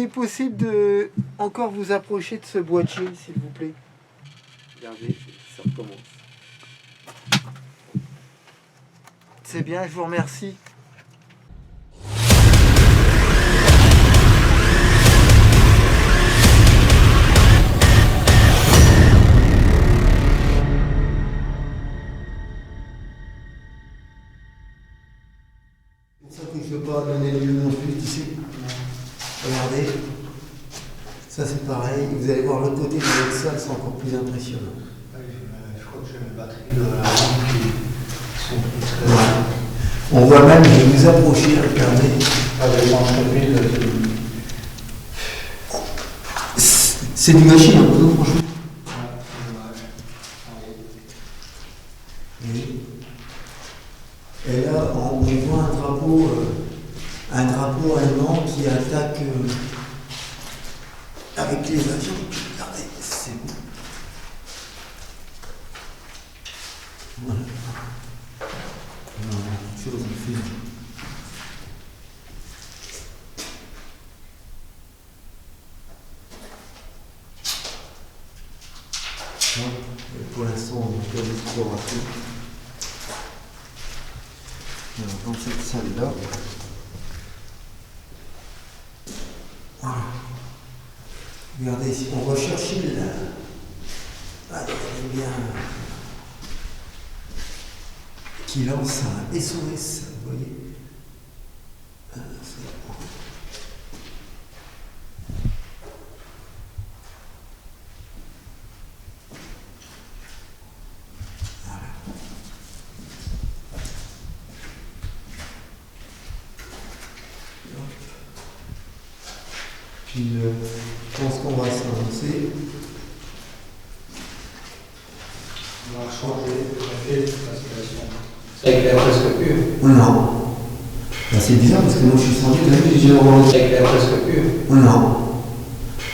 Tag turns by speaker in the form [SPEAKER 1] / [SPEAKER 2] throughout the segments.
[SPEAKER 1] est possible de encore vous approcher de ce boîtier, s'il vous plaît? Regardez, ça recommence. C'est bien, je vous remercie.
[SPEAKER 2] C'est pour ça que je ne peux pas donner lieu non plus ici. Regardez. Ça c'est pareil. Vous allez voir l'autre côté de votre salle, c'est encore plus impressionnant.
[SPEAKER 3] Je crois que j'ai mes batteries de la lampe qui sont très...
[SPEAKER 2] Ouais. On voit même, je vais vous approcher, regardez.
[SPEAKER 3] Avec l'entreprise.
[SPEAKER 2] C'est du machine, hein, franchement. Et là, on voit un drapeau allemand qui attaque avec les avions. Regardez, c'est beau. Voilà. Quelque chose de fait. Pour l'instant, on va faire l'exploration. Dans cette salle-là. Voilà. Regardez ici, on va chercher la. Allez, bien. Qui lance un SOS, vous voyez. Puis je pense qu'on va s'avancer.
[SPEAKER 3] On va changer la situation. Ça éclaire presque plus.
[SPEAKER 2] Non. Ben, c'est bizarre parce que moi je suis sorti de la nuit, j'ai orange.
[SPEAKER 3] Ça éclaire presque plus.
[SPEAKER 2] Non.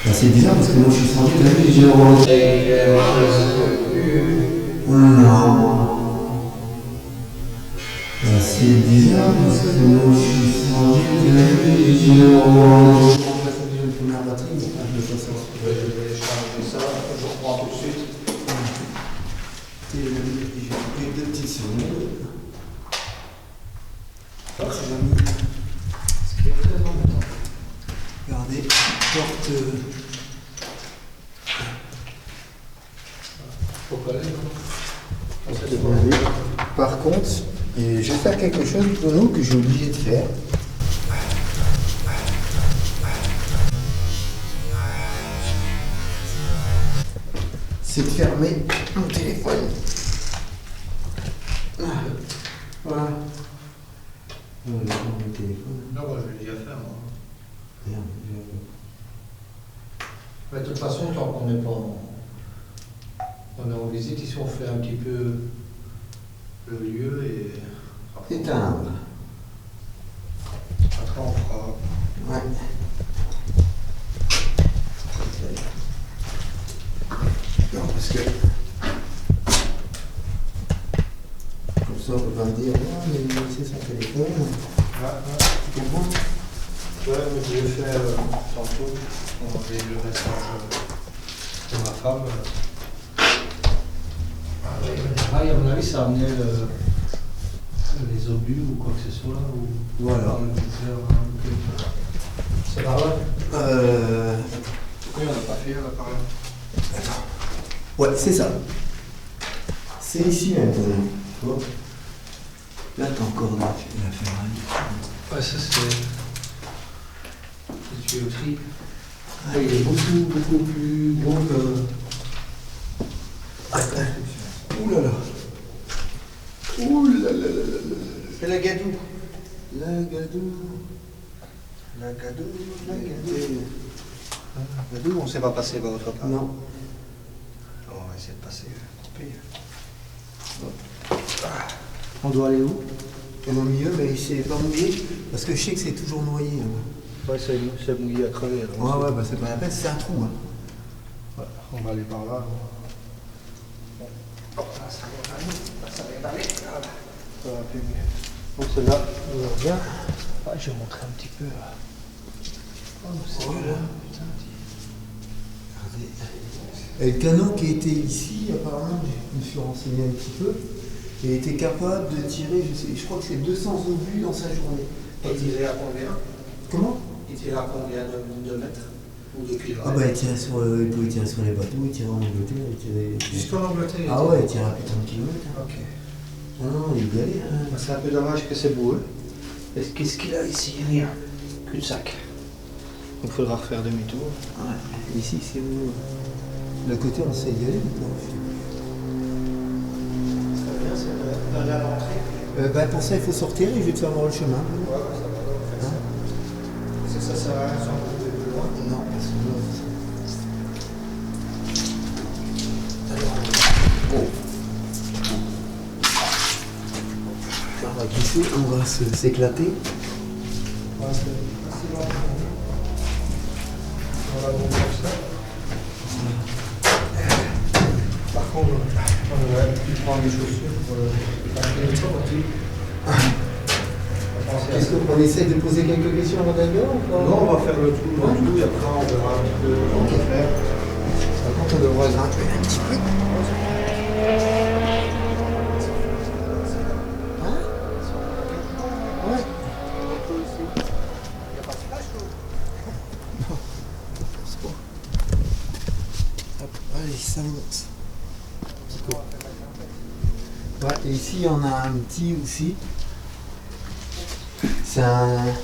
[SPEAKER 2] Ben, c'est bizarre parce que moi je suis sorti de la nuit, j'ai orange.
[SPEAKER 3] Ça éclaire presque plus.
[SPEAKER 2] Non. Ben, c'est bizarre parce que moi je suis sorti de la nuit, j'ai orange. On va changer une première batterie, mais je vais pas sortir.
[SPEAKER 3] Je vais changer ça, je reprends tout de suite.
[SPEAKER 2] J'ai coupé 2 petites secondes. Alors, j'ai mis.
[SPEAKER 3] Ce qui est très embêtant.
[SPEAKER 2] Regardez, porte.
[SPEAKER 3] Faut coller, non?
[SPEAKER 2] Regardez. Par contre, je vais faire quelque chose pour nous que j'ai oublié de faire. C'est de fermer mon téléphone. Voilà. Mon téléphone.
[SPEAKER 3] Non, moi je l'ai déjà fait, moi.
[SPEAKER 2] Merde,
[SPEAKER 3] Mais de toute façon, tant qu'on n'est pas on est en visite, ici on fait un petit peu le lieu et
[SPEAKER 2] éteindre.
[SPEAKER 3] après on fera.
[SPEAKER 2] Ouais. Non, parce que. Comme ça, on peut pas me dire, ah, mais il a laissé son téléphone. Tu comprends?
[SPEAKER 3] Ouais, mais je vais faire tantôt, on avait le message de ma femme. Ah, et à mon avis, ça amenait les obus ou quoi que ce soit. Ou
[SPEAKER 2] Voilà.
[SPEAKER 3] C'est par là?
[SPEAKER 2] Oui,
[SPEAKER 3] on n'a pas fait, par là.
[SPEAKER 2] Attends. Ouais, c'est ça. C'est ici maintenant. Tu vois? Là, t'as encore la ferraille.
[SPEAKER 3] Ouais, ça c'est tuyauterie. Ah, il est beaucoup plus gros que.
[SPEAKER 2] Ouh là là. Ouh là là là là là.
[SPEAKER 1] C'est la gadoue.
[SPEAKER 2] La gadou.
[SPEAKER 1] La gadoue. La gadoue, on ne sait pas passer par votre part.
[SPEAKER 2] Non.
[SPEAKER 1] Alors, on va essayer de passer. Couper.
[SPEAKER 2] On doit aller où? Au milieu, mais il s'est pas mouillé. Parce que je sais que c'est toujours noyé. Hein.
[SPEAKER 3] Ouais, c'est mouillé à crever.
[SPEAKER 2] Ouais, bah c'est pas la peine, c'est un trou. Hein.
[SPEAKER 3] Ouais, on va aller par là.
[SPEAKER 1] Ça va aller. Voilà.
[SPEAKER 3] Ça va plus mieux. Donc c'est là, on revient. Ah, je vais montrer un petit peu.
[SPEAKER 2] Voilà. Et le canon qui était ici, apparemment, je me suis renseigné un petit peu, il était capable de tirer, je crois que c'est 200 obus dans sa journée.
[SPEAKER 3] Et tirer à combien?
[SPEAKER 2] Comment?
[SPEAKER 3] Il tirait à combien de mètres? Ou de kilomètres?
[SPEAKER 2] Ah bah il pouvait tirer sur les bateaux, il tirait en Angleterre, il tirait...
[SPEAKER 3] Jusqu'en Angleterre?
[SPEAKER 2] Ah ouais, il tirait à plus de 30 km.
[SPEAKER 3] Ok.
[SPEAKER 2] Ah non, il y allait. Hein.
[SPEAKER 3] C'est un peu dommage que c'est beau. Hein. Qu'est-ce qu'il a ici? Rien. Cul-de-sac. Il faudra refaire demi-tour.
[SPEAKER 2] Ouais, ici c'est où? Le côté on sait y aller maintenant.
[SPEAKER 3] Ça veut dire c'est d'aller à l'entrée.
[SPEAKER 2] Bah pour ça il faut sortir et je vais te faire voir le chemin.
[SPEAKER 3] Ouais, ça va donc faire ça. Est-ce que ça sert à rien si on peut plus loin?
[SPEAKER 2] Non, parce que on va glisser, on va s'éclater.
[SPEAKER 3] Ouais, c'est assez loin. On va donc comme ça. Par contre, on aurait pu prendre les chaussures pour acheter une sortie.
[SPEAKER 2] Est-ce qu'on essaie de poser quelques questions avant d'aller dehors ou pas?
[SPEAKER 3] Non, on va faire le tour et après on verra un petit peu ce qu'on peut faire.
[SPEAKER 2] Par contre, on devra grimper un petit peu. Hein? Ouais. C'est bon. Hop, allez, ça monte. Ouais, et ici, il y en a un petit aussi. C'est un... Ouais.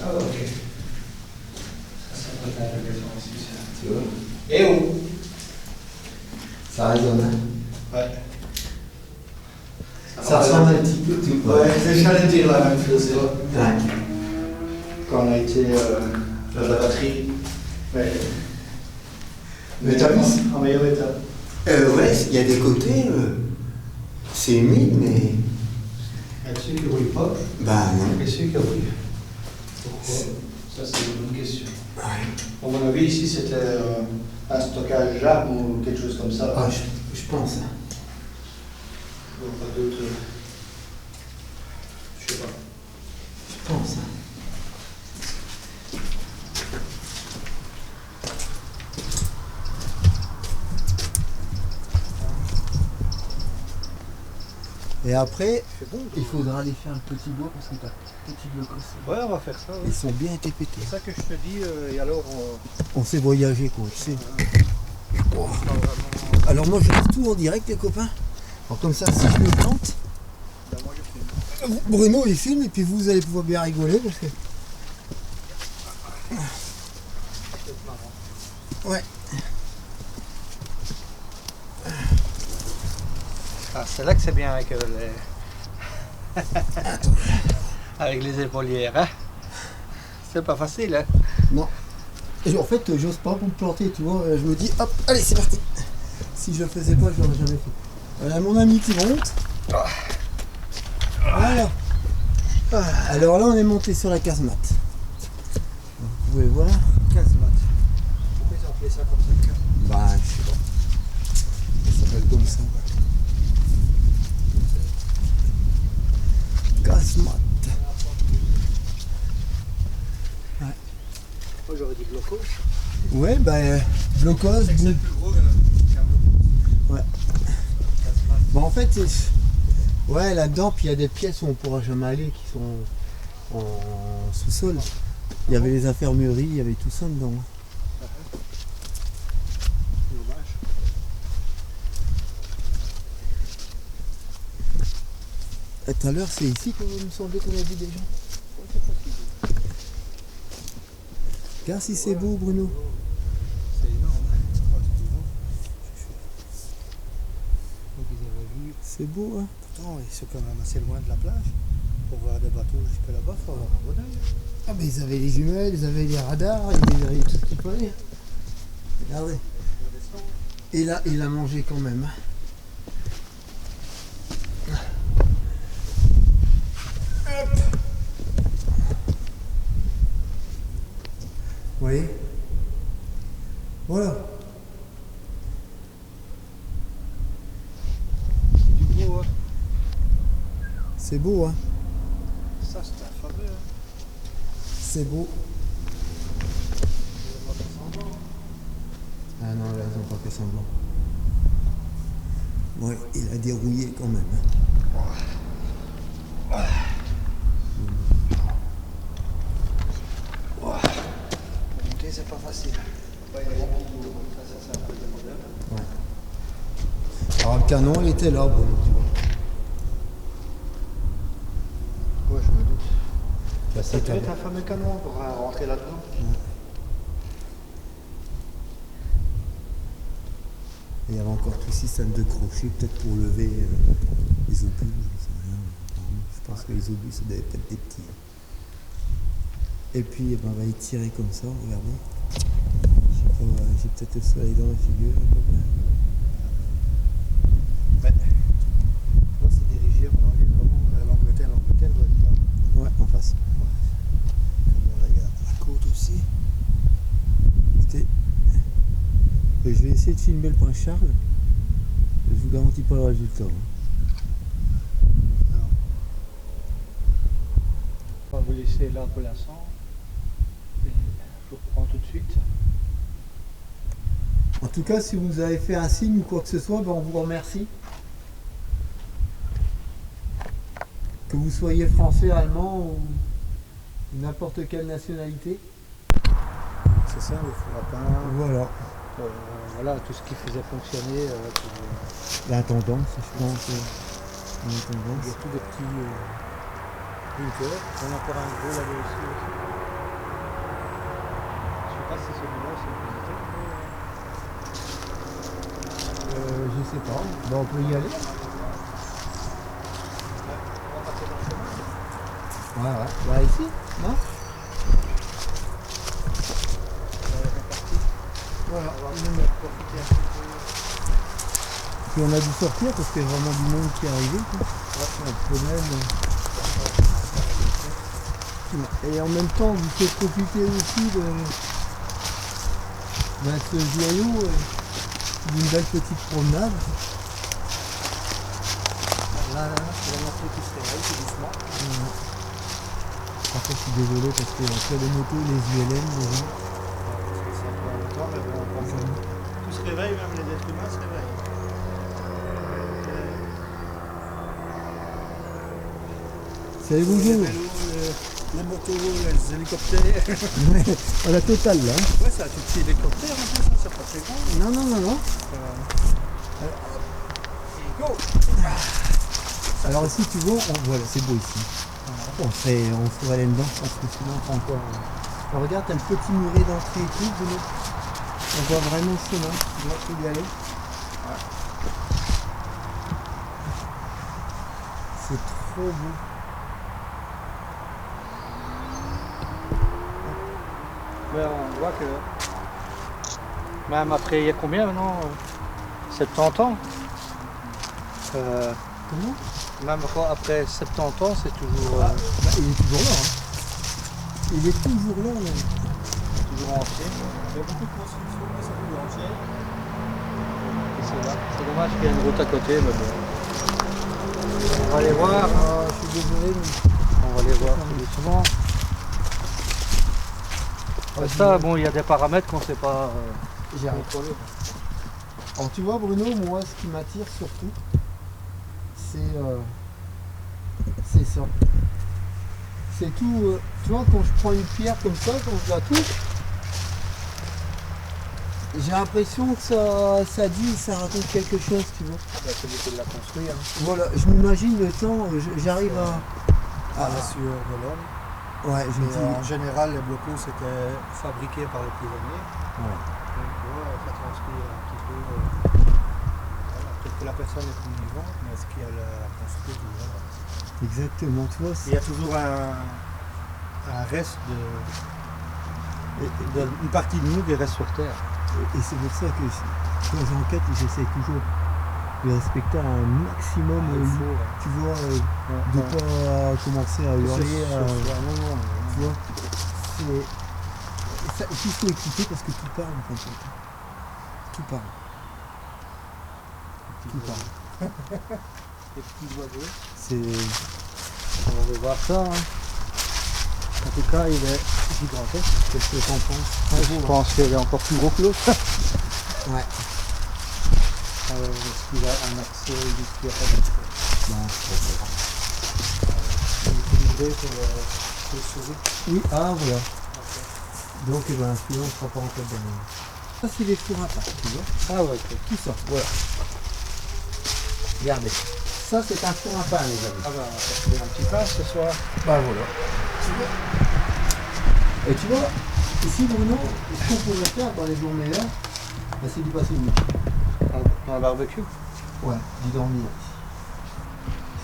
[SPEAKER 3] Ah, ok. Ça peut être intéressant aussi, ça.
[SPEAKER 2] Tu vois?
[SPEAKER 3] Et où?
[SPEAKER 2] Ça résonne, hein?
[SPEAKER 3] Ouais.
[SPEAKER 2] Ça ressemble un petit peu tout.
[SPEAKER 3] Ouais, j'allais dire la même chose.
[SPEAKER 2] Ouais.
[SPEAKER 3] Quand on a été à la batterie. Ouais.
[SPEAKER 2] Mais t'as vu?
[SPEAKER 3] En meilleur état.
[SPEAKER 2] Ouais, il y a des côtés, c'est humide, mais...
[SPEAKER 3] Il y a dessus qui roule pas.
[SPEAKER 2] Bah non.
[SPEAKER 3] Et celui qui roule. Pourquoi? Ça, c'est une bonne question.
[SPEAKER 2] Ouais.
[SPEAKER 3] À mon avis, ici, c'était un stockage d'armes ou quelque chose comme ça.
[SPEAKER 2] Ah, je pense. Hein.
[SPEAKER 3] Ou pas d'autres. Je sais pas.
[SPEAKER 2] Je pense. Hein. Et après, il faudra aller faire le petit bois parce que t'as petit bloc aussi.
[SPEAKER 3] Ouais, on va faire ça.
[SPEAKER 2] Ils sont bien été pétés.
[SPEAKER 3] C'est ça que je te dis. Et alors,
[SPEAKER 2] On sait voyager quoi, tu sais. Oh. Alors moi je reste tout en direct les copains. Alors comme ça si je le plante, Bruno il filme et puis vous allez pouvoir bien rigoler parce que... Ouais.
[SPEAKER 3] Ah, c'est là que c'est bien avec les... avec les épaulières, hein. C'est pas facile, hein.
[SPEAKER 2] Non. Et en fait j'ose pas pour me planter, tu vois. Je me dis hop, allez c'est parti. Si je le faisais pas, je l'aurais jamais fait. Voilà mon ami qui monte. Voilà. Alors là on est monté sur la casemate. Vous pouvez voir.
[SPEAKER 3] Casemate. Pourquoi ils ont appelé ça comme ça?
[SPEAKER 2] Bah je sais pas. Ça s'appelle comme ça. Casemate. Ouais.
[SPEAKER 3] Moi j'aurais dit blocos.
[SPEAKER 2] Ouais bah blocos.
[SPEAKER 3] C'est le plus gros
[SPEAKER 2] Ouais. Bon en fait ouais là-dedans puis il y a des pièces où on pourra jamais aller qui sont en sous-sol. Il y avait les infirmeries, il y avait tout ça dedans.
[SPEAKER 3] Dommage.
[SPEAKER 2] Et tout à l'heure c'est ici que vous me semblait qu'on a vu des gens. Regarde si c'est beau Bruno.
[SPEAKER 3] C'est énorme. Donc ils avaient vu.
[SPEAKER 2] C'est beau hein.
[SPEAKER 3] Pourtant ils sont quand même assez loin de la plage. Pour voir des bateaux jusque là-bas, il faut avoir un bon œil.
[SPEAKER 2] Ah mais ils avaient les jumelles, ils avaient les radars, ils avaient tout ce qu'il fallait. Regardez. Et là, il a mangé quand même. Hop. Vous voyez? Voilà. C'est beau, hein.
[SPEAKER 3] Ça, c'est un fameux.
[SPEAKER 2] C'est beau. Ah non, là, ils ont pas fait semblant. Ouais, il a dérouillé quand même.
[SPEAKER 3] Monter, c'est pas facile. Ça, c'est un peu de modèle.
[SPEAKER 2] Ouais. Alors le canon, il était là, bon, tu vois.
[SPEAKER 3] Ouais, je me doute.
[SPEAKER 2] Bah,
[SPEAKER 3] Ça devait être un fameux canon pour rentrer là-dedans.
[SPEAKER 2] Il y avait encore tout système de crochet, peut-être pour lever les obus, je ne sais rien. Je pense que les obus, ça devait être des petits. Et puis, on va y tirer comme ça, regardez. J'ai peut-être le soleil dans la figure, à peu près.
[SPEAKER 3] Ouais. Là, c'est dirigé, à mon avis, vraiment vers l'Angleterre. L'Angleterre doit être là.
[SPEAKER 2] Ouais, en face.
[SPEAKER 3] Là, il y a la côte aussi.
[SPEAKER 2] Écoutez, je vais essayer de filmer le prince Charles. Je vous garantis pas le résultat.
[SPEAKER 3] On va vous laisser là pour l'instant. Et je reprends tout de suite.
[SPEAKER 2] En tout cas, si vous avez fait un signe ou quoi que ce soit, ben on vous remercie. Que vous soyez français, allemand ou n'importe quelle nationalité.
[SPEAKER 3] C'est ça, le four à pain.
[SPEAKER 2] Voilà.
[SPEAKER 3] Voilà, tout ce qui faisait fonctionner.
[SPEAKER 2] L'intendance, je pense.
[SPEAKER 3] Il y
[SPEAKER 2] L'intendance.
[SPEAKER 3] a tous des petits bunkers. On a encore un gros là-bas aussi. Je sais pas si celui-là c'est une visite.
[SPEAKER 2] Je sais pas. Ben, on peut y aller.
[SPEAKER 3] On va passer dans le chemin.
[SPEAKER 2] Ouais, ouais. Bah ici, non? Voilà.
[SPEAKER 3] On va profiter un petit peu.
[SPEAKER 2] Puis on a dû sortir parce qu'il y a vraiment du monde qui est arrivé. Quoi. Ouais, et en même temps, vous pouvez profiter aussi de ce joyau, d'une belle petite promenade.
[SPEAKER 3] Là, c'est la montée qui se réveille tout doucement.
[SPEAKER 2] Par contre, je suis désolé parce que entre les motos, les ULM, les gens.
[SPEAKER 3] C'est un peu en même temps, mais bon, tout se réveille, même les êtres humains se réveillent.
[SPEAKER 2] Salut, bonjour.
[SPEAKER 3] Les motos, les hélicoptères.
[SPEAKER 2] La totale là.
[SPEAKER 3] Ouais, ça a tout petit hélicoptère en plus, ça, c'est pas très grand.
[SPEAKER 2] Non, non, non, non.
[SPEAKER 3] Go.
[SPEAKER 2] Alors ici, tu vois, voilà, c'est beau ici. On ferait aller dedans, je pense que sinon on prend encore. Alors, regarde, t'as le petit muret d'entrée et tout, Bruno. On voit vraiment le chemin, tu vois, faut y aller. C'est trop beau.
[SPEAKER 3] Mais on voit que même après, il y a combien maintenant 70 ans
[SPEAKER 2] Comment?
[SPEAKER 3] Même après 70 ans, c'est toujours,
[SPEAKER 2] Bah, il est toujours là. Hein. Il est toujours là.
[SPEAKER 3] toujours entier.
[SPEAKER 2] Il y a beaucoup de constructions qui sont toujours entières.
[SPEAKER 3] Et c'est là. C'est dommage qu'il y ait une route à côté, mais bon. On va aller voir.
[SPEAKER 2] Ah, je suis désolé, mais.
[SPEAKER 3] On va aller voir tout doucement. Ça, bon, il y a des paramètres qu'on ne sait pas
[SPEAKER 2] J'ai rien.
[SPEAKER 3] contrôler.
[SPEAKER 2] Alors tu vois Bruno, moi ce qui m'attire surtout, c'est ça. C'est tout, tu vois, quand je prends une pierre comme ça, quand je la touche, j'ai l'impression que ça dit, ça raconte quelque chose, tu vois.
[SPEAKER 3] C'est lui qui l'a construit. Hein.
[SPEAKER 2] Voilà, je m'imagine le temps, j'arrive à
[SPEAKER 3] La sueur de l'homme.
[SPEAKER 2] Ouais, je me dis.
[SPEAKER 3] En général, les blocos c'était fabriqué par les prisonniers.
[SPEAKER 2] Ouais.
[SPEAKER 3] Donc, tu vois, ça transpire un petit peu. Voilà. Peut-être que la personne est plus vivante, mais ce qu'elle a construit toujours.
[SPEAKER 2] Exactement, tu vois.
[SPEAKER 3] Il y a toujours un reste une partie de nous qui reste sur Terre.
[SPEAKER 2] Et c'est pour ça que quand j'enquête, j'essaie toujours de respecter un maximum, tu vois, de pas commencer à hurler. Tu vois, il faut écouter parce que tout parle en fait. Tout parle. Tout parle.
[SPEAKER 3] Les petits oiseaux.
[SPEAKER 2] C'est
[SPEAKER 4] On va voir ça. Hein. En tout cas, il est gigantesque.
[SPEAKER 2] Qu'est-ce que t'en penses?
[SPEAKER 4] Je pense qu'il est encore plus gros que l'autre.
[SPEAKER 2] Ouais.
[SPEAKER 4] Est-ce qu'il a un accès? Il dit qu'il n'y a pas d'accès.
[SPEAKER 2] Bon,
[SPEAKER 4] Il est livré pour le souris.
[SPEAKER 2] oui, ah voilà. Donc eh ben, sinon on ne sera pas en tête de même. Ça c'est les fours à pain, tu vois.
[SPEAKER 4] Ah ouais, ok.
[SPEAKER 2] Tout ça, voilà. Regardez. Ça c'est un four à pain les amis.
[SPEAKER 4] Ah bah, on va faire un petit pain ce soir.
[SPEAKER 2] Bah voilà. Tu vois. Et tu vois, ici Bruno, ce qu'on pourrait faire dans les jours meilleurs, bah, c'est d'y passer une nuit.
[SPEAKER 4] Un barbecue.
[SPEAKER 2] Ouais, d'y dormir.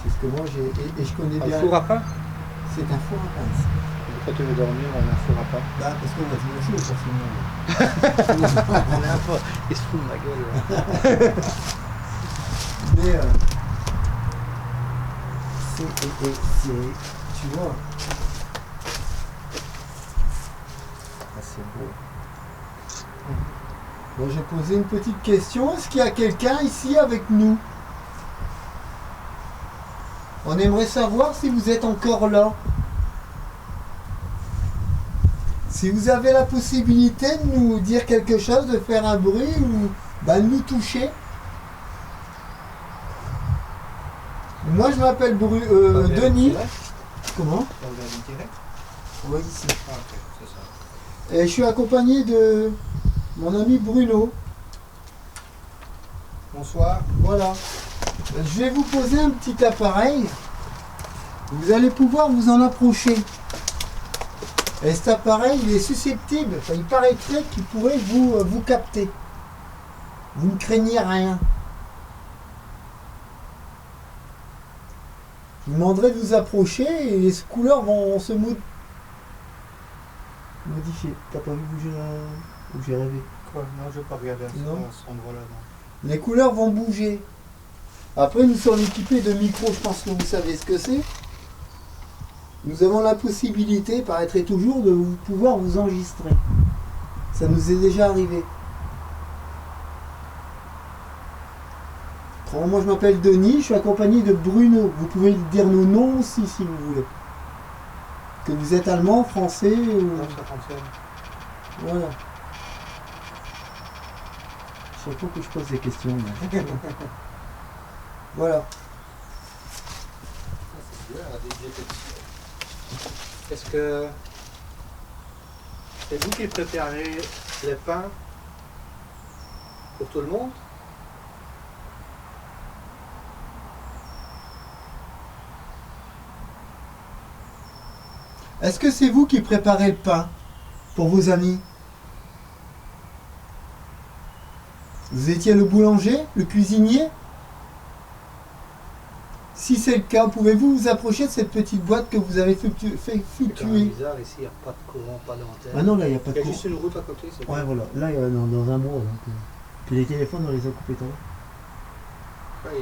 [SPEAKER 2] C'est ce que moi j'ai. Et je connais
[SPEAKER 4] Un
[SPEAKER 2] bien.
[SPEAKER 4] four à pain.
[SPEAKER 2] C'est un four à pain ici.
[SPEAKER 4] Pourquoi tu veux dormir dans un four à pain?
[SPEAKER 2] Bah parce qu'on va se chaud forcément.
[SPEAKER 4] On est un peu... Il se fout de ma gueule. Là.
[SPEAKER 2] Mais c'est. Tu vois. Ah, c'est beau. Bon, j'ai posé une petite question. Est-ce qu'il y a quelqu'un ici avec nous? On aimerait savoir si vous êtes encore là. Si vous avez la possibilité de nous dire quelque chose, de faire un bruit ou de nous toucher. Moi je m'appelle Denis. Comment?
[SPEAKER 4] On vient du direct.
[SPEAKER 2] Oui, ici.
[SPEAKER 4] Ah ok, c'est ça.
[SPEAKER 2] Et je suis accompagné de mon ami Bruno.
[SPEAKER 4] Bonsoir.
[SPEAKER 2] Voilà. Je vais vous poser un petit appareil. Vous allez pouvoir vous en approcher. Et cet appareil, il est susceptible, enfin, il paraîtrait qu'il pourrait vous capter. Vous ne craignez rien. Je vous demanderai de vous approcher et les couleurs vont se modifier. T'as pas vu bouger où j'ai rêvé?
[SPEAKER 4] Quoi? Non, je vais pas regarder à
[SPEAKER 2] Non.
[SPEAKER 4] cet endroit-là. Non.
[SPEAKER 2] Les couleurs vont bouger. Après, nous sommes équipés de micros, je pense que vous savez ce que c'est. Nous avons la possibilité, paraîtrait toujours, de pouvoir vous enregistrer. Ça nous est déjà arrivé. Moi, je m'appelle Denis, je suis accompagné de Bruno. Vous pouvez dire nos noms aussi, si vous voulez. Que vous êtes allemand, français ou...
[SPEAKER 4] Non, ça fonctionne.
[SPEAKER 2] Voilà. Chaque fois que je pose des questions. Là. Voilà.
[SPEAKER 4] Est-ce que c'est vous qui préparez les pains pour tout le monde?
[SPEAKER 2] Est-ce que c'est vous qui préparez le pain pour vos amis? Vous étiez le boulanger, le cuisinier? Si c'est le cas, pouvez-vous vous approcher de cette petite boîte que vous avez fait
[SPEAKER 4] C'est quand même
[SPEAKER 2] fluctuer?
[SPEAKER 4] bizarre, ici il n'y a pas de courant, pas d'antenne.
[SPEAKER 2] Ah non, là il n'y a pas
[SPEAKER 4] Il
[SPEAKER 2] de
[SPEAKER 4] y a
[SPEAKER 2] courant.
[SPEAKER 4] juste une route à côté, c'est
[SPEAKER 2] Ouais,
[SPEAKER 4] tout.
[SPEAKER 2] voilà. Là, dans un mois. Donc, puis les téléphones, on les a coupés tant.
[SPEAKER 4] Ouais,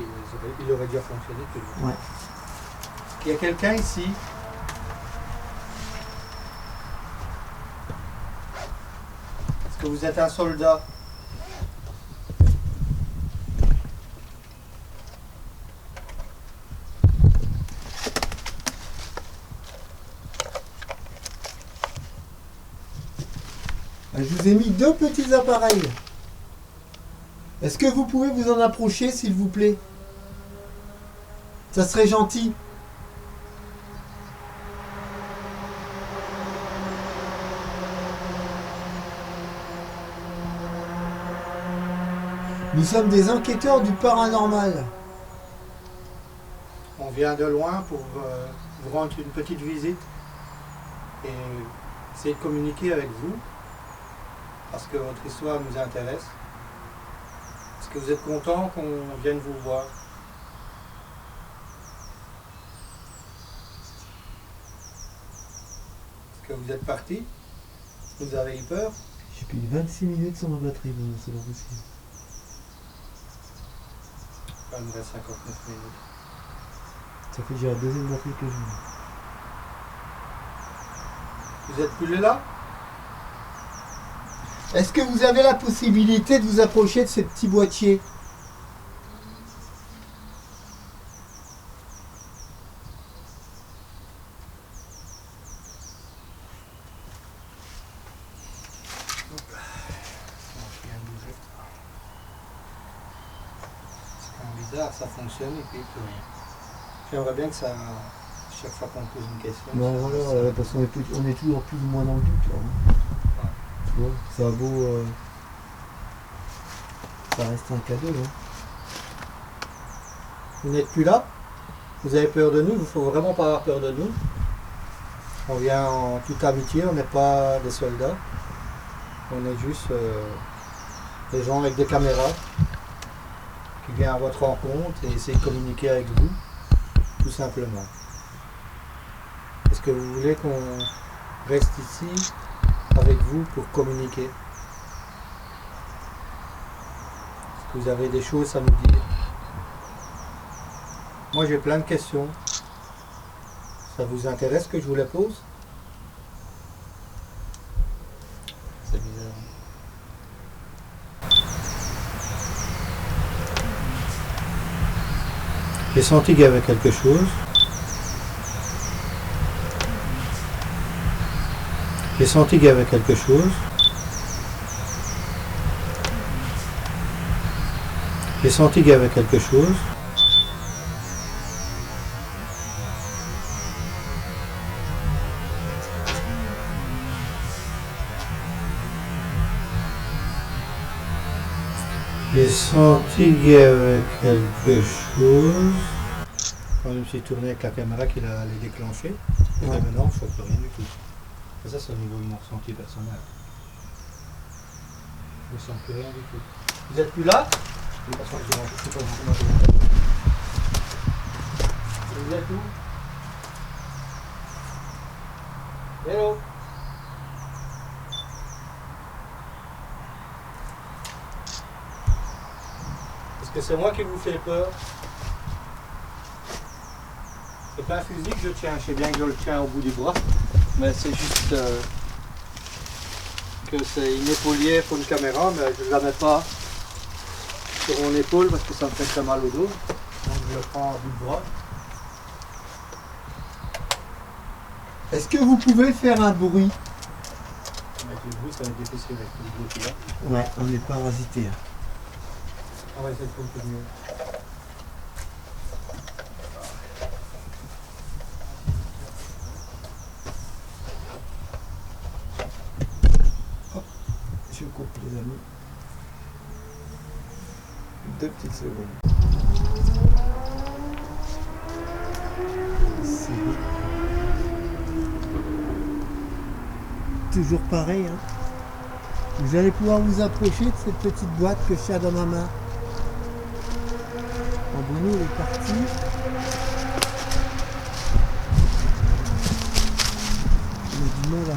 [SPEAKER 4] il aurait déjà fonctionné tout le monde.
[SPEAKER 2] Ouais.
[SPEAKER 4] Est-ce qu'il y a quelqu'un ici? Est-ce que vous êtes un soldat?
[SPEAKER 2] Je vous ai mis deux petits appareils. Est-ce que vous pouvez vous en approcher, s'il vous plaît? Ça serait gentil. Nous sommes des enquêteurs du paranormal.
[SPEAKER 4] On vient de loin pour vous rendre une petite visite et essayer de communiquer avec vous parce que votre histoire nous intéresse. Est-ce que vous êtes content qu'on vienne vous voir? Est-ce que vous êtes parti? Vous avez eu peur?
[SPEAKER 2] J'ai plus de 26 minutes sur ma batterie, c'est pas possible.
[SPEAKER 4] Il me reste 59 minutes.
[SPEAKER 2] Ça fait déjà la deuxième batterie que je mets.
[SPEAKER 4] Vous êtes plus là?
[SPEAKER 2] Est-ce que vous avez la possibilité de vous approcher de ce petit boîtier?
[SPEAKER 4] bizarre, ça fonctionne et puis plus rien. J'aimerais bien que ça, chaque fois qu'on pose une question,
[SPEAKER 2] Bon
[SPEAKER 4] ça-
[SPEAKER 2] voilà, parce qu'on on est toujours plus ou moins dans le doute là. Hein. Tu vois, ça a beau. Ça reste un cadeau. Hein.
[SPEAKER 4] Vous n'êtes plus là, vous avez peur de nous, il ne faut vraiment pas avoir peur de nous. On vient en toute amitié, on n'est pas des soldats. On est juste des gens avec des caméras qui viennent à votre rencontre et essaient de communiquer avec vous, tout simplement. Est-ce que vous voulez qu'on reste ici avec vous pour communiquer? Est-ce que vous avez des choses à nous dire? Moi j'ai plein de questions. Ça vous intéresse que je vous les pose? C'est bizarre. J'ai senti qu'il y avait quelque chose. J'ai senti qu'il y avait quelque chose. J'ai senti qu'il y avait quelque chose. J'ai senti qu'il y avait quelque chose. Quand je me suis tourné avec la caméra qu'il allait déclencher, et
[SPEAKER 2] Ouais.
[SPEAKER 4] maintenant je ne vois plus rien du tout. Et ça c'est au niveau de mon ressenti personnel. Je ne sens plus rien du tout. Vous êtes plus là? Oui, parce que je sais pas comment je vais. Vous êtes où? Hello? Est-ce que c'est moi qui vous fais peur? C'est pas un fusil que je tiens, je sais bien que je le tiens au bout du bras, mais c'est juste que c'est une épaulière pour une caméra, mais je ne la mets pas sur mon épaule parce que ça me fait très mal au dos. Donc je le prends au bout de bras.
[SPEAKER 2] Est-ce que vous pouvez faire un bruit?
[SPEAKER 4] Avec le bruit, ça va être difficile avec le bruit qu'il y a.
[SPEAKER 2] Ouais, on est parasité. Hein.
[SPEAKER 4] On va essayer de faire un peu mieux.
[SPEAKER 2] Je coupe les amis. 2 petites secondes. C'est bon. Toujours pareil. Hein. Vous allez pouvoir vous approcher de cette petite boîte que je tiens dans ma main. En Bruno il est parti. Il y a du monde là.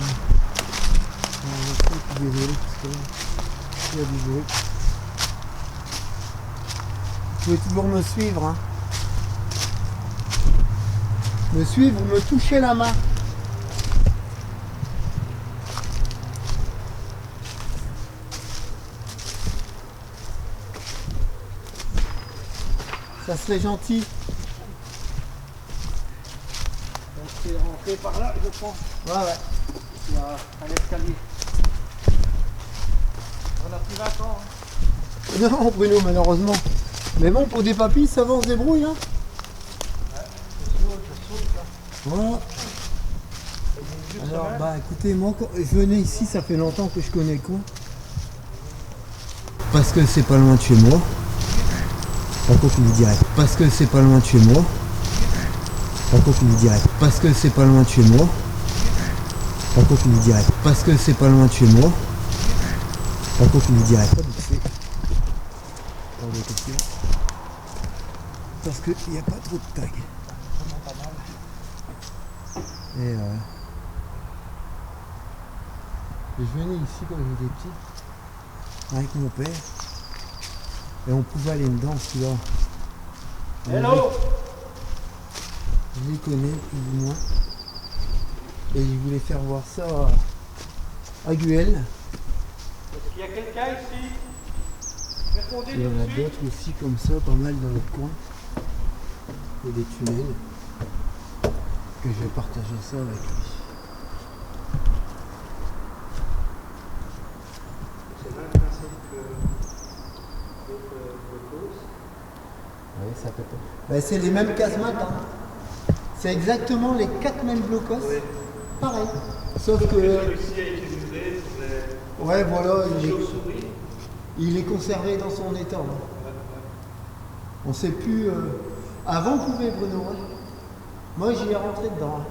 [SPEAKER 2] Désolé parce que là, il y a du bruit. Vous pouvez toujours me suivre. Hein. Me suivre ou me toucher la main. Ça serait gentil.
[SPEAKER 4] Donc c'est rentré par là, je pense.
[SPEAKER 2] Ouais, ouais.
[SPEAKER 4] Là, à l'escalier. On a pris 20 ans. Hein.
[SPEAKER 2] Non, Bruno, malheureusement. Mais bon, pour des papilles, ça va, on se débrouille. Hein. Voilà. Alors, bah écoutez, moi, je venais ici, ça fait longtemps que je connais le coin. Parce que c'est pas loin de chez moi. Par contre, il est direct. Parce que c'est pas loin de chez moi. Par contre, il est direct. Parce que c'est pas loin de chez moi. Par contre, il est direct. Parce que c'est pas loin de chez moi. Par contre, il est direct. Parce qu'il n'y a pas trop de tags. Et je venais ici quand j'étais petit, avec mon père, et on pouvait aller dedans, celui-là.
[SPEAKER 4] Hello!
[SPEAKER 2] Je les connais plus ou moins. Et je voulais faire voir ça à Guel.
[SPEAKER 4] Est-ce qu'il y a quelqu'un ici? Répondez
[SPEAKER 2] Il y en a
[SPEAKER 4] tout de suite.
[SPEAKER 2] d'autres aussi comme ça, pas mal dans notre coin. Il y a des tunnels. Que je vais partager ça avec lui.
[SPEAKER 4] C'est le même principe que d'autres causes.
[SPEAKER 2] Oui, ça peut être. Ben, c'est les mêmes casemates. Hein. C'est exactement les 4 mêmes blocos.
[SPEAKER 4] Oui.
[SPEAKER 2] Pareil. Sauf que.
[SPEAKER 4] Celui-ci a été livré pour
[SPEAKER 2] Ouais, voilà,
[SPEAKER 4] les chauves-souris.
[SPEAKER 2] il est conservé dans son état. Hein.
[SPEAKER 4] Ouais,
[SPEAKER 2] On sait plus. Avant, on pouvait, Bruno. Hein. Moi, j'y ai rentré dedans. Hein.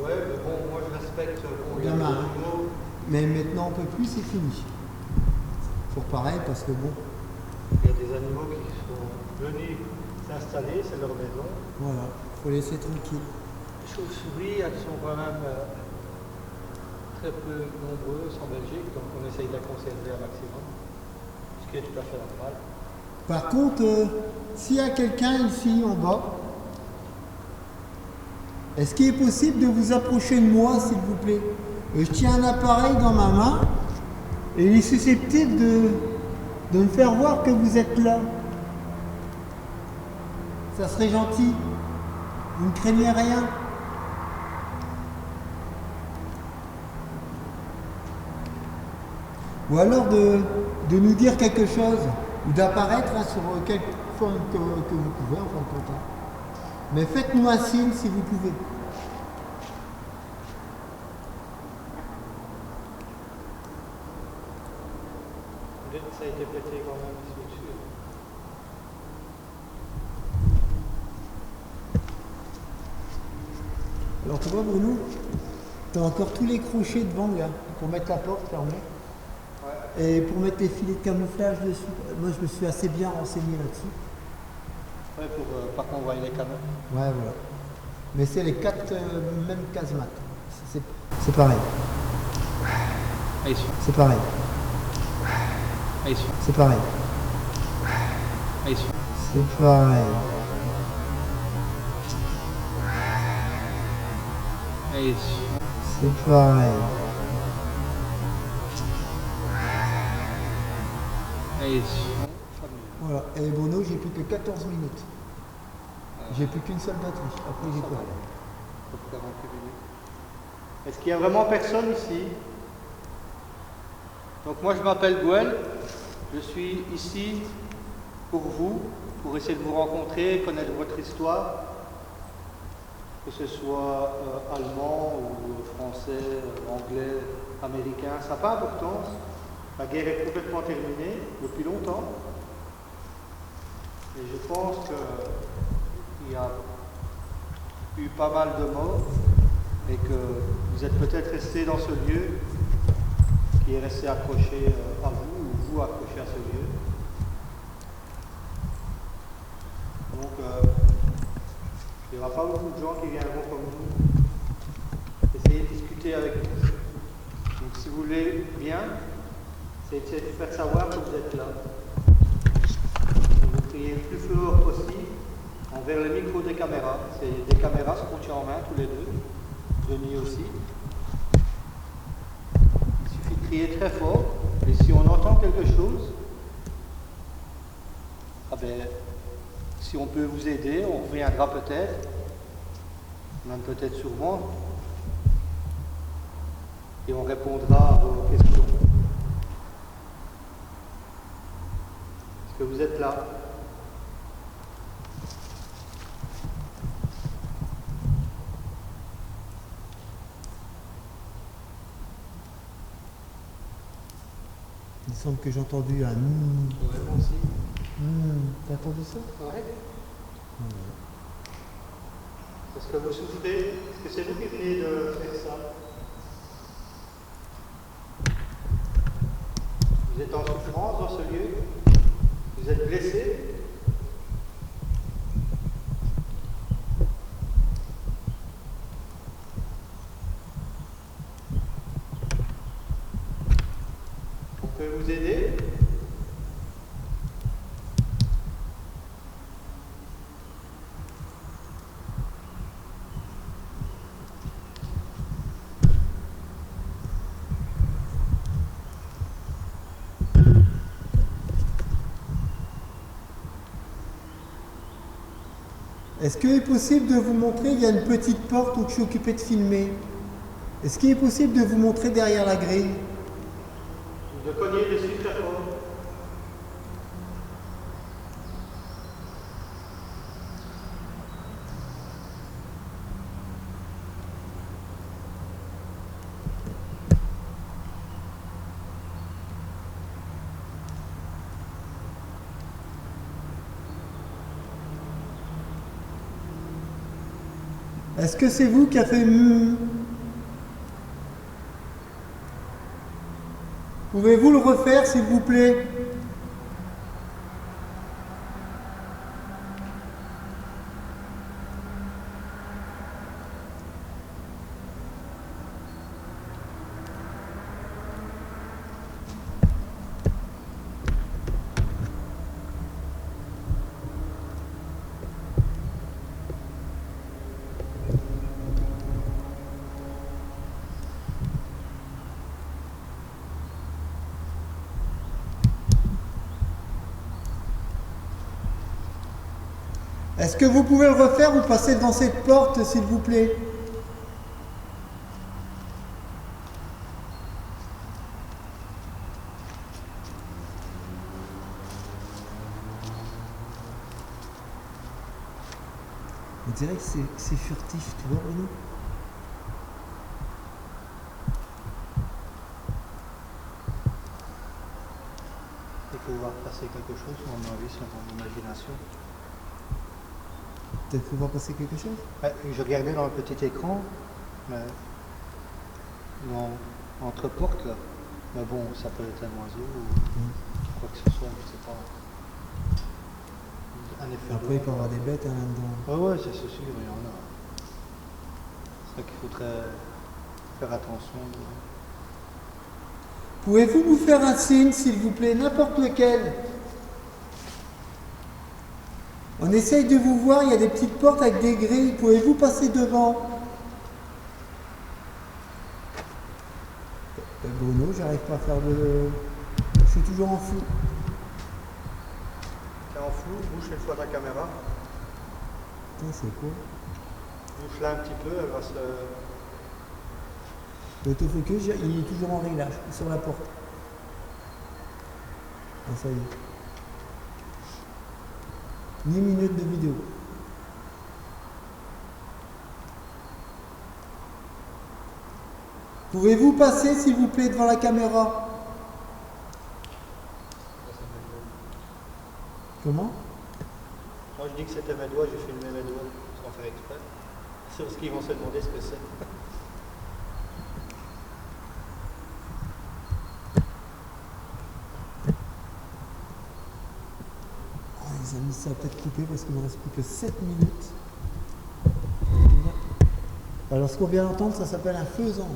[SPEAKER 4] ouais, mais bon, moi je respecte qu'on
[SPEAKER 2] Gamin,
[SPEAKER 4] garde
[SPEAKER 2] hein.
[SPEAKER 4] les animaux.
[SPEAKER 2] Mais maintenant, on peut plus, c'est fini. Faut pareil parce que bon.
[SPEAKER 4] Il y a des animaux qui sont venus s'installer, c'est leur maison.
[SPEAKER 2] Voilà, faut laisser tranquille.
[SPEAKER 4] Les chauves-souris, elles sont quand même très peu nombreuses en Belgique, donc on essaye de la conserver un maximum, ce qui est tout à fait normal.
[SPEAKER 2] Par contre, s'il y a quelqu'un ici en bas, est-ce qu'il est possible de vous approcher de moi, s'il vous plaît? Je tiens un appareil dans ma main et il est susceptible de me faire voir que vous êtes là. Ça serait gentil. Vous ne craignez rien. Ou alors de nous dire quelque chose, ou d'apparaître hein, sur quelque forme que vous pouvez, en fin de compte. Hein. Mais faites-nous un signe si vous pouvez.
[SPEAKER 4] Ça a été pété quand même ici au-dessus.
[SPEAKER 2] Alors tu vois Bruno, tu as encore tous les crochets devant là, pour mettre la porte fermée.
[SPEAKER 4] Ouais.
[SPEAKER 2] Et pour mettre les filets de camouflage dessus. Moi je me suis assez bien renseigné là-dessus.
[SPEAKER 4] Ouais, pour pas qu'on voie les canons.
[SPEAKER 2] Ouais voilà. Mais c'est les 4 mêmes casemates. C'est pareil. C'est pareil. C'est pareil. C'est pareil. C'est pareil. Voilà. Et Bruno, j'ai plus que 14 minutes. J'ai plus qu'une seule batterie. Après, j'ai pas.
[SPEAKER 4] Est-ce qu'il y a vraiment personne ici? Donc moi je m'appelle Gwen, je suis ici pour vous, pour essayer de vous rencontrer, connaître votre histoire, que ce soit allemand ou français, anglais, américain, ça n'a pas d'importance. La guerre est complètement terminée depuis longtemps. Et je pense qu'il y a eu pas mal de morts et que vous êtes peut-être restés dans ce lieu qui est resté accroché à vous ou vous accroché à ce lieu. Donc il n'y aura pas beaucoup de gens qui viendront comme nous essayer de discuter avec nous. Donc si vous voulez bien, c'est de faire savoir que vous êtes là. Vous criez le plus fort possible envers le micro des caméras. C'est des caméras ce qu'on tient en main tous les deux, Denis aussi. Il suffit de crier très fort et si on entend quelque chose, ah ben, si on peut vous aider, on reviendra peut-être, même peut-être sûrement, et on répondra à vos questions. Est-ce que vous êtes là?
[SPEAKER 2] Il semble que j'ai entendu un
[SPEAKER 4] Ouais, moi aussi.
[SPEAKER 2] T'as entendu ça?
[SPEAKER 4] Ouais. Est-ce que vous souffrez? Est-ce que c'est vous qui venez de faire ça? Vous êtes en souffrance dans ce lieu? Vous êtes blessé? On peut vous aider?
[SPEAKER 2] Est-ce qu'il est possible de vous montrer, il y a une petite porte où je suis occupé de filmer. Est-ce qu'il est possible de vous montrer derrière la grille?
[SPEAKER 4] De cogner dessus très fort.
[SPEAKER 2] Est-ce que c'est vous qui a fait Pouvez-vous le refaire, s'il vous plaît? Est-ce que vous pouvez le refaire ou passer devant cette porte, s'il vous plaît? On dirait que c'est furtif, tu vois, Renaud?
[SPEAKER 3] Il faut voir passer quelque chose, à mon avis, sur mon imagination.
[SPEAKER 2] Peut-être qu'il faut voir passer quelque chose?
[SPEAKER 3] Je regardais dans le petit écran, mais non, entre portes là. Mais bon, ça peut être un oiseau ou quoi que ce soit, je sais pas. Un effet
[SPEAKER 2] Après, il peut y avoir des bêtes là-dedans.
[SPEAKER 3] Ouais, c'est sûr, il y en a. C'est ça qu'il faudrait faire attention.
[SPEAKER 2] Pouvez-vous nous faire un signe, s'il vous plaît, n'importe lequel? On essaye de vous voir, il y a des petites portes avec des grilles. Pouvez-vous passer devant? Bruno, j'arrive pas à faire de... Je suis toujours en flou.
[SPEAKER 3] T'es en flou, bouge une fois ta caméra.
[SPEAKER 2] Putain, c'est quoi?
[SPEAKER 3] Bouge-la un petit peu, elle va se...
[SPEAKER 2] L'autofocus, il est toujours en réglage, sur la porte. Ah, ça y est. 10 minutes de vidéo. Pouvez-vous passer, s'il vous plaît, devant la caméra? Comment?
[SPEAKER 3] Moi je dis que c'était mes doigts, j'ai filmé mes doigts sans faire exprès. C'est parce qu'ils vont se demander ce que c'est.
[SPEAKER 2] Oh, les amis, ça va peut-être couper parce qu'il ne me reste plus que 7 minutes. Alors, ce qu'on vient d'entendre, ça s'appelle un faisan.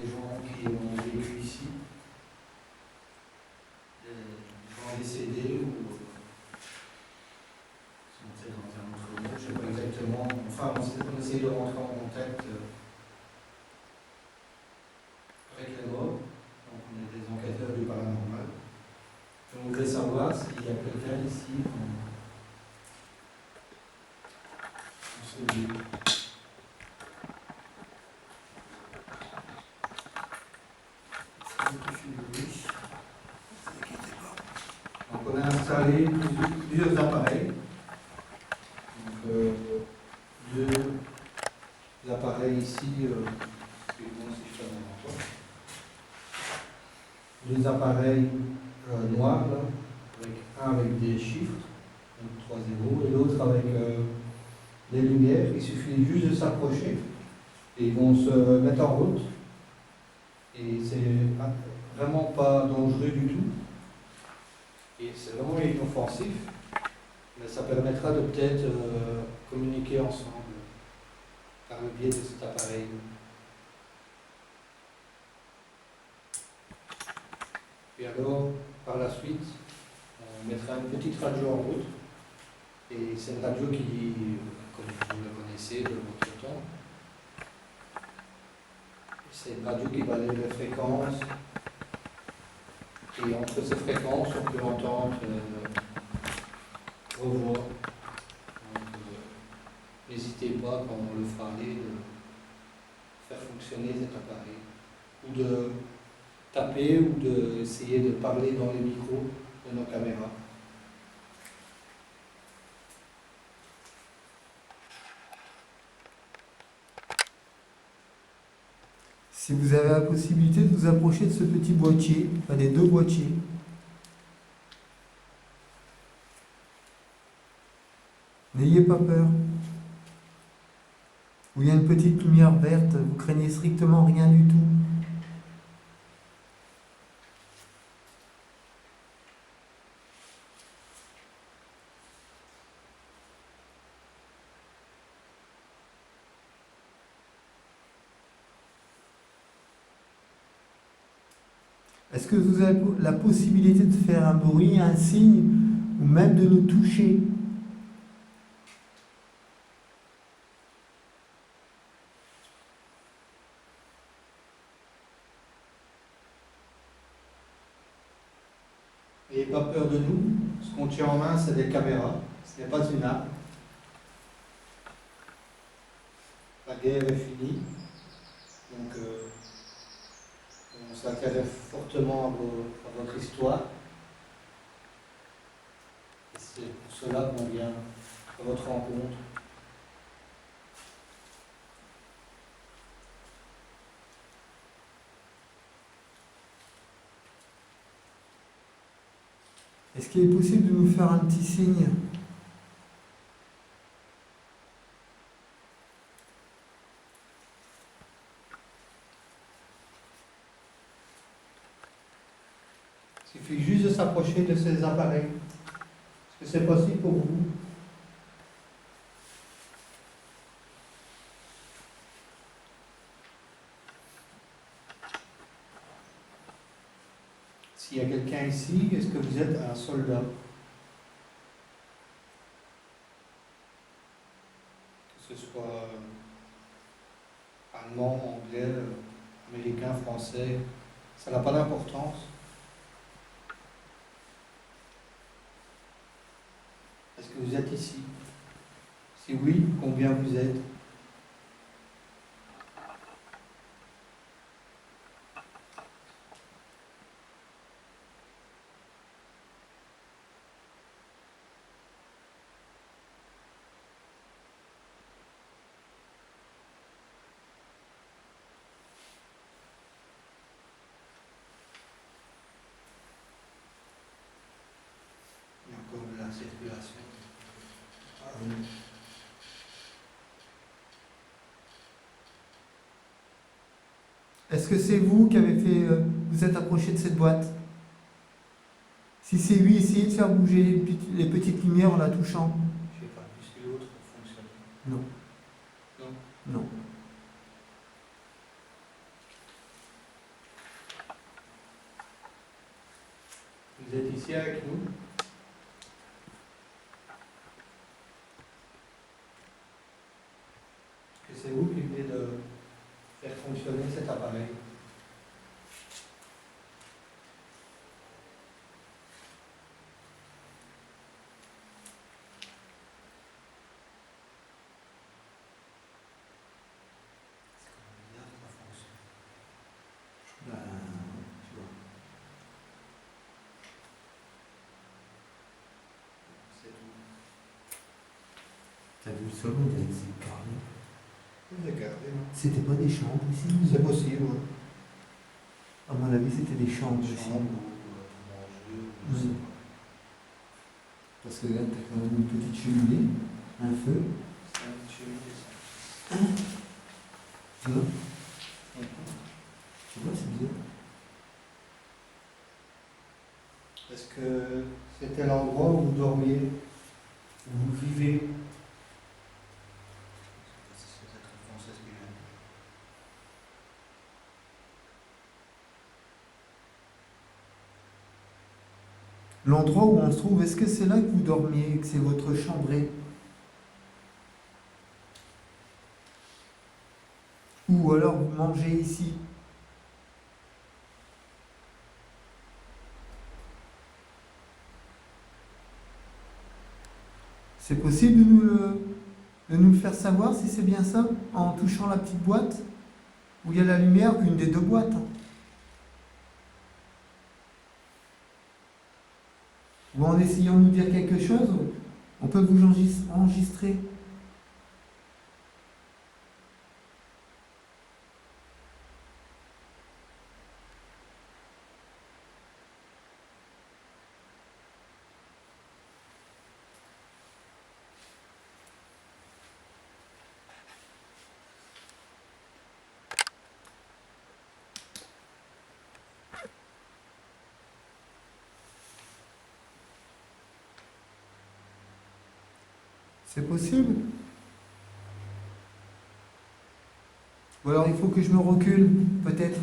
[SPEAKER 1] Les gens qui ont vécu ici, les gens décédés ou sont très dans un autre monde, je ne sais pas exactement. Enfin, on essaie de rentrer en contact avec la loi. Donc, on est des enquêteurs du paranormal. Je voudrais savoir s'il y a quelqu'un ici dans ce lieu. Donc on a installé plusieurs appareils. Donc, deux appareils ici, excusez-moi si je ferme la porte. Deux appareils noirs, là, un avec des chiffres, donc 3 zéros, et l'autre avec des lumières. Il suffit juste de s'approcher et ils vont se mettre en route. Et c'est vraiment pas dangereux du tout. Et c'est vraiment inoffensif. Mais ça permettra de peut-être communiquer ensemble par le biais de cet appareil. Et alors, par la suite, on mettra une petite radio en route. Et c'est une radio qui, comme vous le connaissez de votre temps, c'est une radio qui va aller les fréquences. Et entre ces fréquences, on peut entendre vos voix. Donc, n'hésitez pas, quand on le fera aller, de faire fonctionner cet appareil. Ou de taper ou d'essayer de parler dans les micros de nos caméras.
[SPEAKER 2] si vous avez la possibilité de vous approcher de ce petit boîtier, enfin des deux boîtiers. N'ayez pas peur. Où il y a une petite lumière verte, vous craignez strictement rien du tout. Est-ce que vous avez la possibilité de faire un bruit, un signe, ou même de nous toucher?
[SPEAKER 1] N'ayez pas peur de nous. Ce qu'on tient en main, c'est des caméras. Ce n'est pas une arme. La guerre est finie. Donc, on s'intéresse fortement à votre histoire. Et c'est pour cela qu'on vient à votre rencontre.
[SPEAKER 2] Est-ce qu'il est possible de nous faire un petit signe?
[SPEAKER 1] Il suffit juste de s'approcher de ces appareils. Est-ce que c'est possible pour vous? S'il y a quelqu'un ici, est-ce que vous êtes un soldat? Que ce soit allemand, anglais, américain, français, ça n'a pas d'importance. Est-ce que vous êtes ici? Si oui, combien vous êtes? Il y a encore de la circulation.
[SPEAKER 2] Est-ce que c'est vous qui avez fait, vous êtes approché de cette boîte? Si c'est oui, essayez de faire bouger les petites lumières en la touchant.
[SPEAKER 1] Je ne sais pas, puisque l'autre fonctionne.
[SPEAKER 2] Non.
[SPEAKER 1] Non.
[SPEAKER 2] Non.
[SPEAKER 1] Vous êtes ici avec nous? Est-ce que c'est vous qui venez de faire fonctionner cet appareil? C'est quand même bizarre que ça fonctionne.
[SPEAKER 2] Tu vois.
[SPEAKER 1] C'est tout.
[SPEAKER 2] T'as vu le sol, on dirait que c'est carré.
[SPEAKER 1] Regardez, non?
[SPEAKER 2] C'était pas des chambres ici?
[SPEAKER 1] C'est possible, oui.
[SPEAKER 2] À mon avis, c'était des chambres ici.
[SPEAKER 1] Chambre ou manger, ou je sais
[SPEAKER 2] Oui.
[SPEAKER 1] pas.
[SPEAKER 2] Parce que là, t'as quand même une petite cheminée, un feu.
[SPEAKER 1] C'est un petit cheminée, ça.
[SPEAKER 2] Tu vois? Tu vois, c'est bizarre.
[SPEAKER 1] Est-ce que c'était l'endroit où vous dormiez, où vous vivez? C'est cette réponse qui vient.
[SPEAKER 2] L'endroit où on se trouve, est-ce que c'est là que vous dormiez, que c'est votre chambrée? Ou alors vous mangez ici? C'est possible de nous le faire savoir si c'est bien ça, en touchant la petite boîte où il y a la lumière, une des deux boîtes. Ou en essayant de nous dire quelque chose, on peut vous enregistrer. C'est possible? Ou alors il faut que je me recule, peut-être.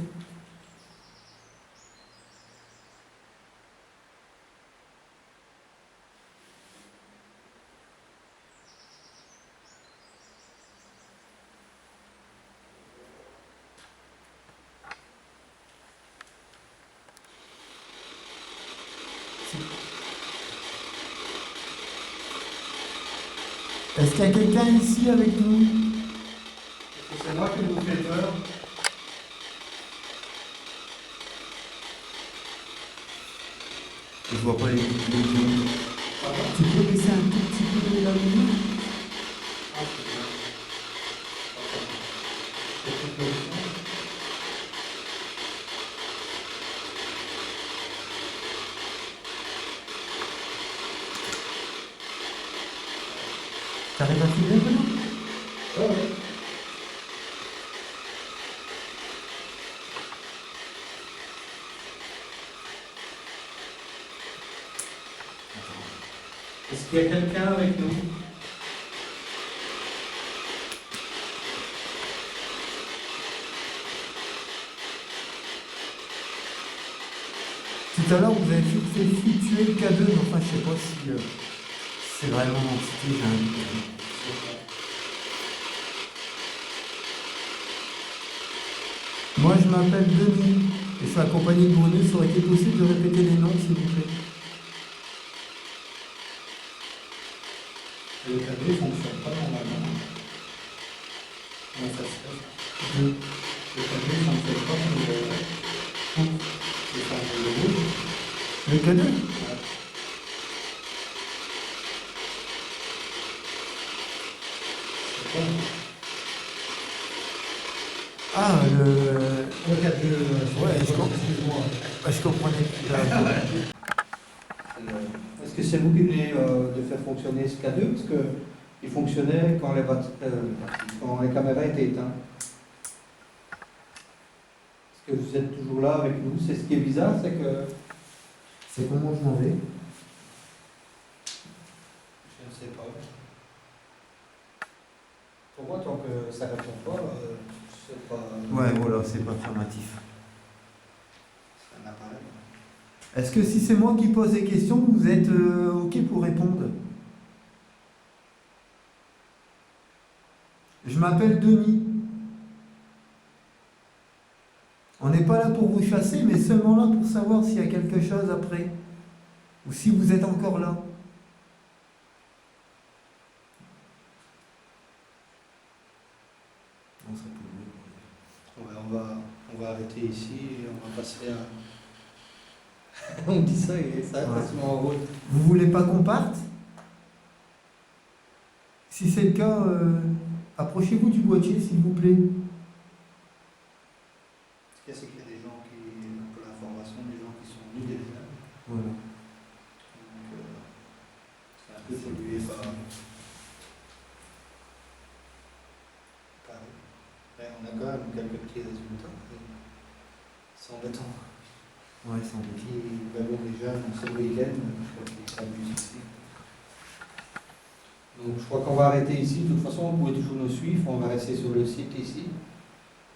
[SPEAKER 2] Est-ce qu'il y a quelqu'un ici avec nous?
[SPEAKER 1] C'est moi qui vous fais peur.
[SPEAKER 2] Je vois pas les gens. Tu peux baisser un tout petit peu la lumière? T'arrives à filmer maintenant?
[SPEAKER 1] Ouais. Est-ce qu'il y a quelqu'un avec nous?
[SPEAKER 2] Tout à l'heure, vous avez fait fluctuer le K2, mais enfin, je sais pas si c'est vraiment l'entité, j'ai un doute. Moi, je m'appelle Denis, et je suis accompagné de Bruno. Ça aurait été possible de répéter les noms, s'il vous plaît?
[SPEAKER 1] Le cadeau ne fonctionne pas normalement. Comment ça se fait? Le cadeau ne fonctionne pas comme le rouge.
[SPEAKER 2] Le K2? Ah,
[SPEAKER 1] Le cadeau.
[SPEAKER 2] Ouais, je comprends.
[SPEAKER 1] Excuse-moi.
[SPEAKER 2] Je comprenais plus.
[SPEAKER 1] Est-ce que c'est vous qui venez de faire fonctionner ce K2? Parce qu'il fonctionnait quand quand les caméras étaient éteintes. Est-ce que vous êtes toujours là avec nous? C'est ce qui est bizarre, c'est que...
[SPEAKER 2] C'est comment je m'en vais?
[SPEAKER 1] Je ne sais pas. Pour moi, tant que ça ne répond pas, c'est pas...
[SPEAKER 2] Ouais, voilà, c'est pas affirmatif.
[SPEAKER 1] C'est un appareil.
[SPEAKER 2] Est-ce que si c'est moi qui pose des questions, vous êtes OK pour répondre? Je m'appelle Denis. On n'est pas là pour vous chasser, mais seulement là pour savoir s'il y a quelque chose après. Ou si vous êtes encore là. Non, ça peut
[SPEAKER 1] Ouais, on va arrêter ici et on va passer à... on dit ça et ça passe en route.
[SPEAKER 2] Vous voulez pas qu'on parte? Si c'est le cas, approchez-vous du boîtier, s'il vous plaît.
[SPEAKER 1] Ce qu'il y a, c'est qu'il y a des gens qui, pour l'information, des gens qui sont venus déjà.
[SPEAKER 2] Voilà.
[SPEAKER 1] Donc, c'est un peu pollué par... Ouais, on a quand même quelques petits résultats. C'est embêtant.
[SPEAKER 2] Ouais, sans doute.
[SPEAKER 1] Mais bon, déjà, c'est le week-end, je crois qu'ils s'amusent ici. Donc je crois qu'on va arrêter ici. De toute façon, vous pouvez toujours nous suivre. On va rester sur le site ici.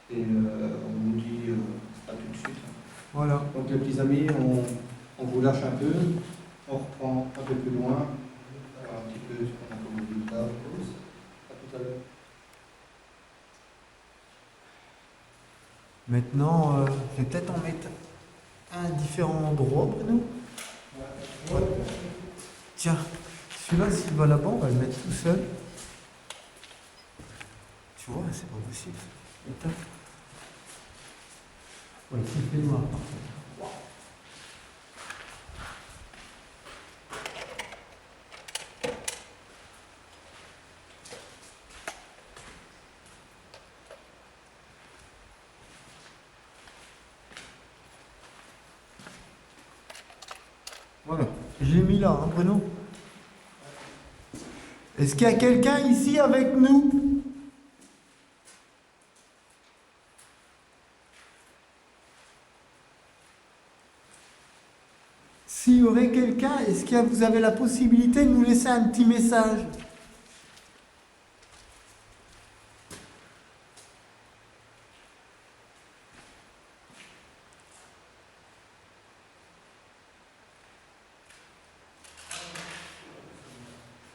[SPEAKER 1] Et on vous dit à tout de suite.
[SPEAKER 2] Voilà.
[SPEAKER 1] Donc les petits amis, on vous lâche un peu. On reprend un peu plus loin. Alors, un petit peu ce qu'on a comme résultat. À tout à l'heure.
[SPEAKER 2] Maintenant, je vais peut-être en mettre un à différents endroits, Bruno. Ouais. Tiens, celui-là, s'il va là-bas, on va le mettre tout seul. Tu vois, c'est pas possible. Attends. Ouais, il fait noir, par contre. Voilà, je l'ai mis là, hein, Bruno. Est-ce qu'il y a quelqu'un ici avec nous? S'il y aurait quelqu'un, est-ce que vous avez la possibilité de nous laisser un petit message?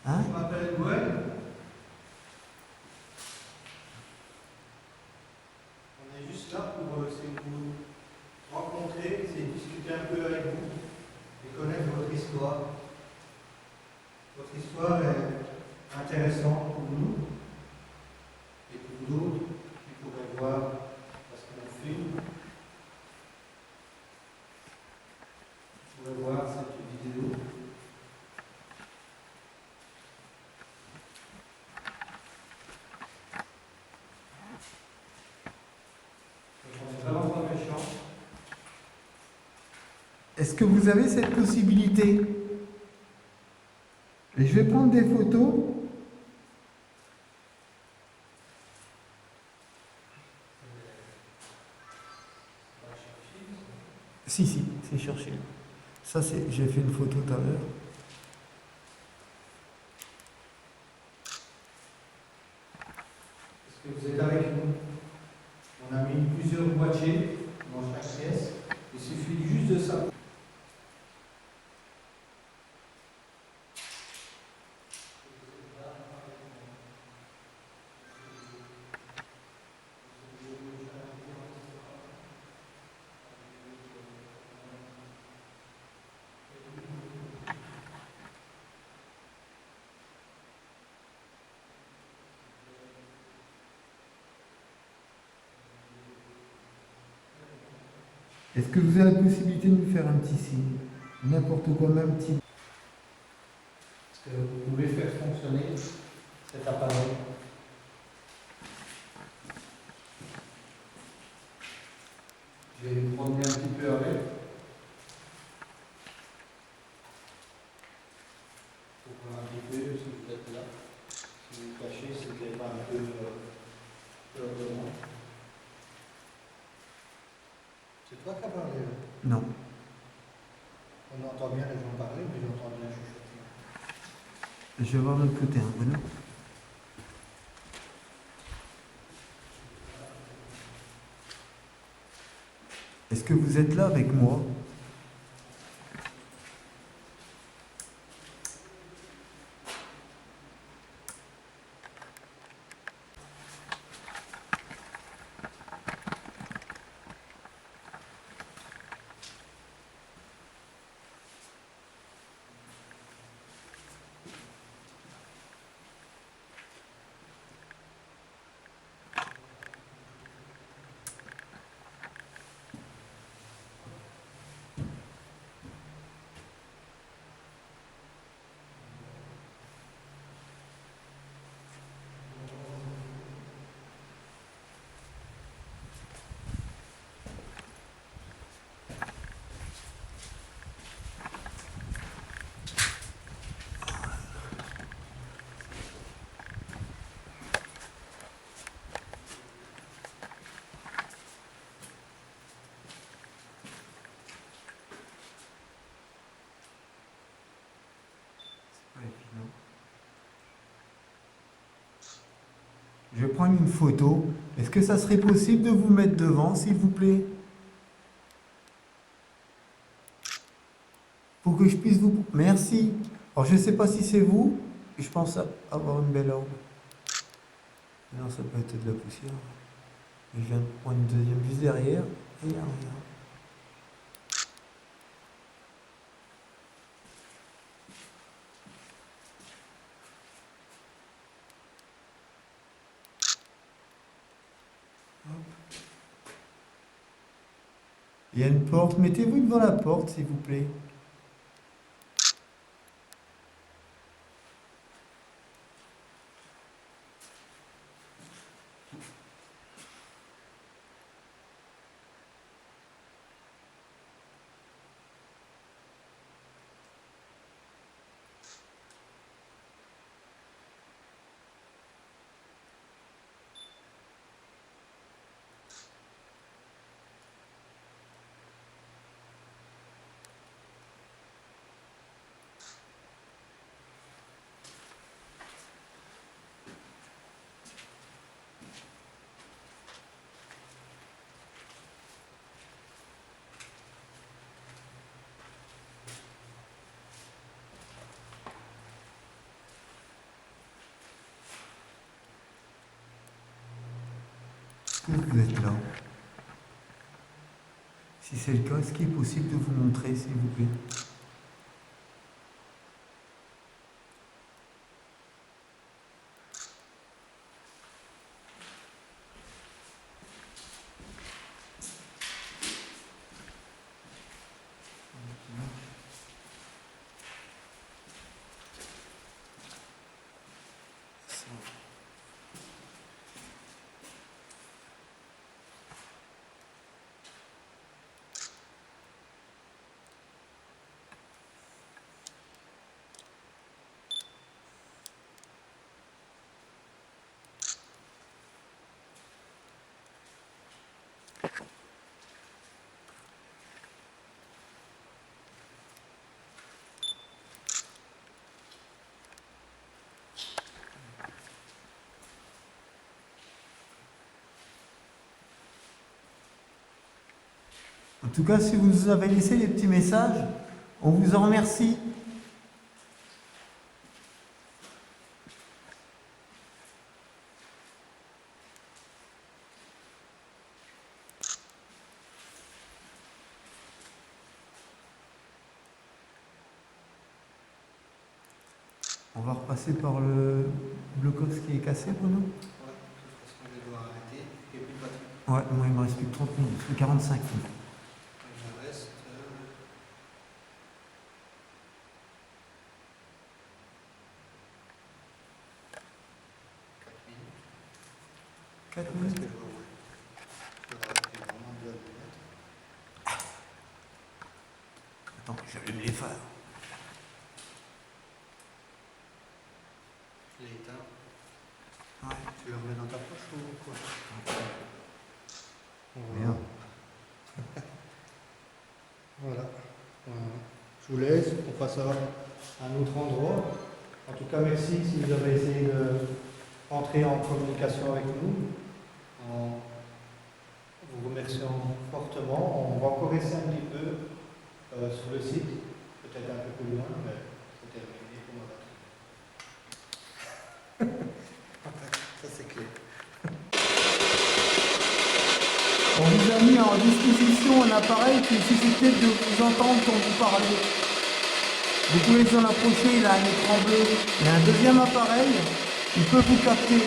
[SPEAKER 2] Hein?
[SPEAKER 1] Je m'appelle Gwen. On est juste là pour essayer de vous rencontrer, essayer de discuter un peu avec vous et connaître votre histoire. Votre histoire est intéressante pour nous et pour d'autres qui pourraient voir parce qu'on filme. Vous pourrez voir cette vidéo. Donc on est vraiment pas méchants.
[SPEAKER 5] Est-ce que vous avez cette possibilité? Et je vais prendre des photos. Si, c'est cherché. Ça, j'ai fait une photo tout à l'heure.
[SPEAKER 1] Est-ce que vous êtes avec nous? On a mis plusieurs boîtiers dans chaque pièce. Il suffit juste de ça.
[SPEAKER 5] Est-ce que vous avez la possibilité de me faire un petit signe? N'importe quoi, même petit.
[SPEAKER 1] Est-ce que vous pouvez faire fonctionner cet appareil? Je vais vous promener un petit peu avec. Pour voir un petit peu si vous êtes là. Si vous cachez, c'est qu'il n'y a pas un peu peur de moi. C'est toi qui as parlé là.
[SPEAKER 5] Non.
[SPEAKER 1] On entend bien les gens parler, mais j'entends bien chuchoter.
[SPEAKER 5] Je vais voir de l'autre côté, hein, Bruno. Est-ce que vous êtes là avec moi? C'est pas évident. Je vais prendre une photo. Est-ce que ça serait possible de vous mettre devant, s'il vous plaît? Pour que je puisse vous... Merci. Alors, je ne sais pas si c'est vous. Je pense avoir une belle orbe. Non, ça peut être de la poussière. Je viens de prendre une deuxième vue derrière. Et il n'y a rien. Il y a une porte. Mettez-vous devant la porte, s'il vous plaît. que vous êtes là. Si c'est le cas, est-ce qu'il est possible de vous montrer, s'il vous plaît? En tout cas, si vous nous avez laissé des petits messages, on vous en remercie. On va repasser par le blocos qui est cassé, Bruno.
[SPEAKER 1] Ouais, de toute façon, je dois arrêter. Et puis, pas de-
[SPEAKER 5] Ouais, moi il me reste plus que 30 minutes, 45 minutes.
[SPEAKER 1] Il me reste. 4 minutes.
[SPEAKER 5] 4 minutes. Attends, j'allume les phares.
[SPEAKER 1] Je l'ai éteint.
[SPEAKER 5] Ouais.
[SPEAKER 1] Tu le remets dans ta poche ou quoi?
[SPEAKER 5] Bien.
[SPEAKER 4] Voilà. Je vous laisse, on passe à un autre endroit. En tout cas, merci si vous avez essayé de entrer en communication avec nous. En vous remerciant fortement. On va encore rester un petit peu sur le site, peut-être un peu plus loin, mais c'est terminé pour ma batterie.
[SPEAKER 1] Ça, c'est clair.
[SPEAKER 5] On vous a mis en disposition un appareil qui est susceptible de vous entendre quand vous parlez. Vous pouvez s'en approcher, il a un écran bleu. Il y a un deuxième appareil, il peut vous capter.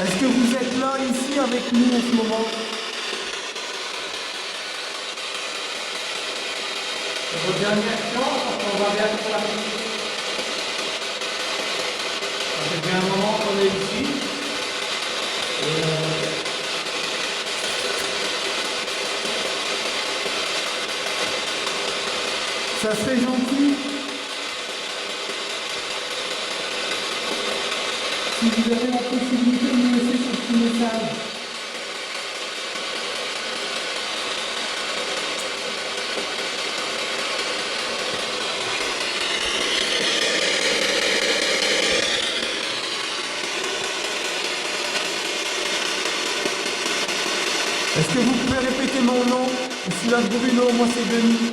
[SPEAKER 5] Est-ce que vous êtes là, ici, avec nous en ce moment?
[SPEAKER 4] C'est votre dernière chance, parce qu'on va bien pour la petite. Ça fait bien un moment qu'on est ici.
[SPEAKER 5] Ça serait gentil si vous avez la possibilité de nous laisser ce petit message. Est-ce que vous pouvez répéter mon nom? Je suis là Bruno, moi c'est Denis.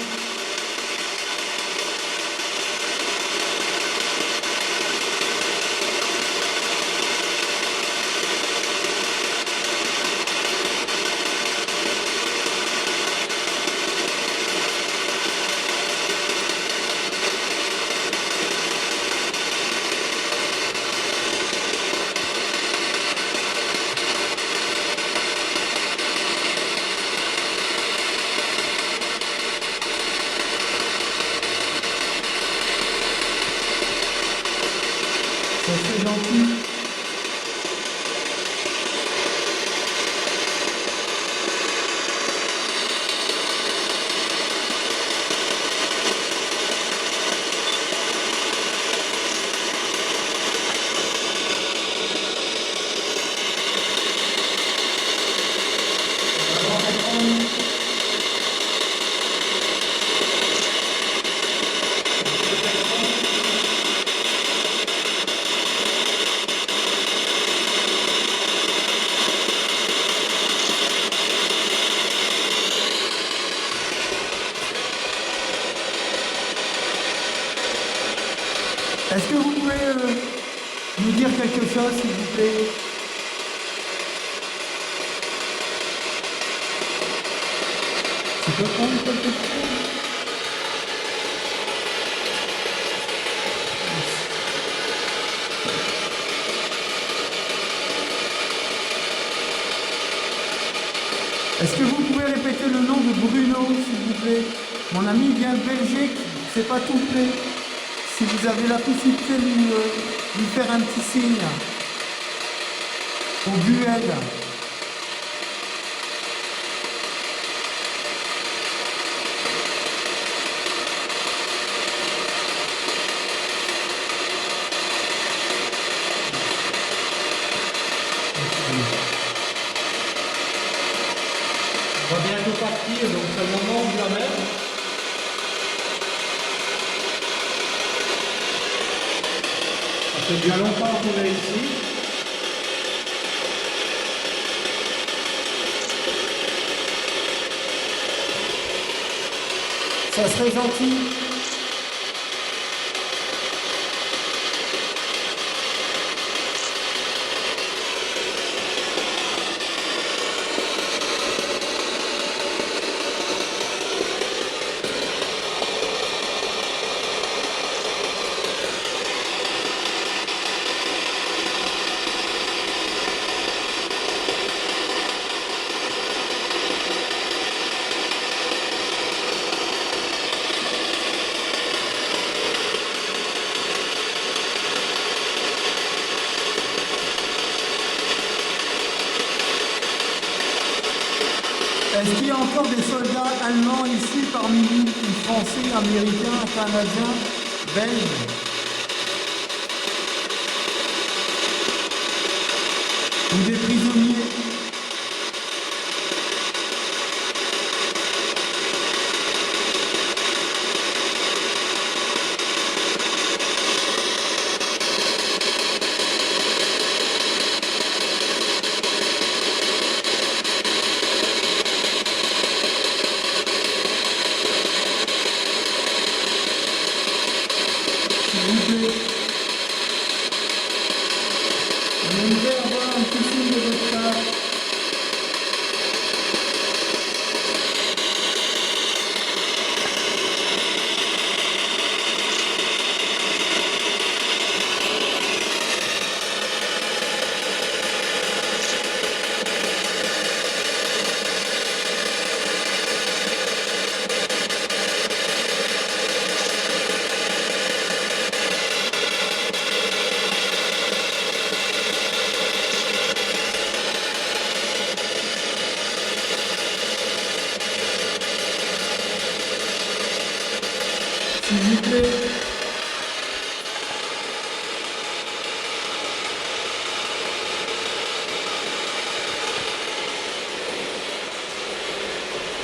[SPEAKER 5] Ça c'est gentil. Est-ce que vous pouvez nous dire quelque chose, s'il vous plaît? Tu peux prendre quelque chose? Est-ce que vous pouvez répéter le nom de Bruno, s'il vous plaît? Mon ami vient de Belgique, c'est pas tout près. Si vous avez la possibilité de lui faire un petit signe. Au Buel.
[SPEAKER 1] On va bientôt partir, donc c'est le moment de la mer. Ça fait bien longtemps qu'on est ici.
[SPEAKER 5] Ça serait gentil. Est-ce qu'il y a encore des soldats allemands ici parmi nous, français, américains, canadiens, belges? Ou des prisonniers? S'il vous plaît. On aimerait avoir un petit signe de votre part. S'il vous plaît.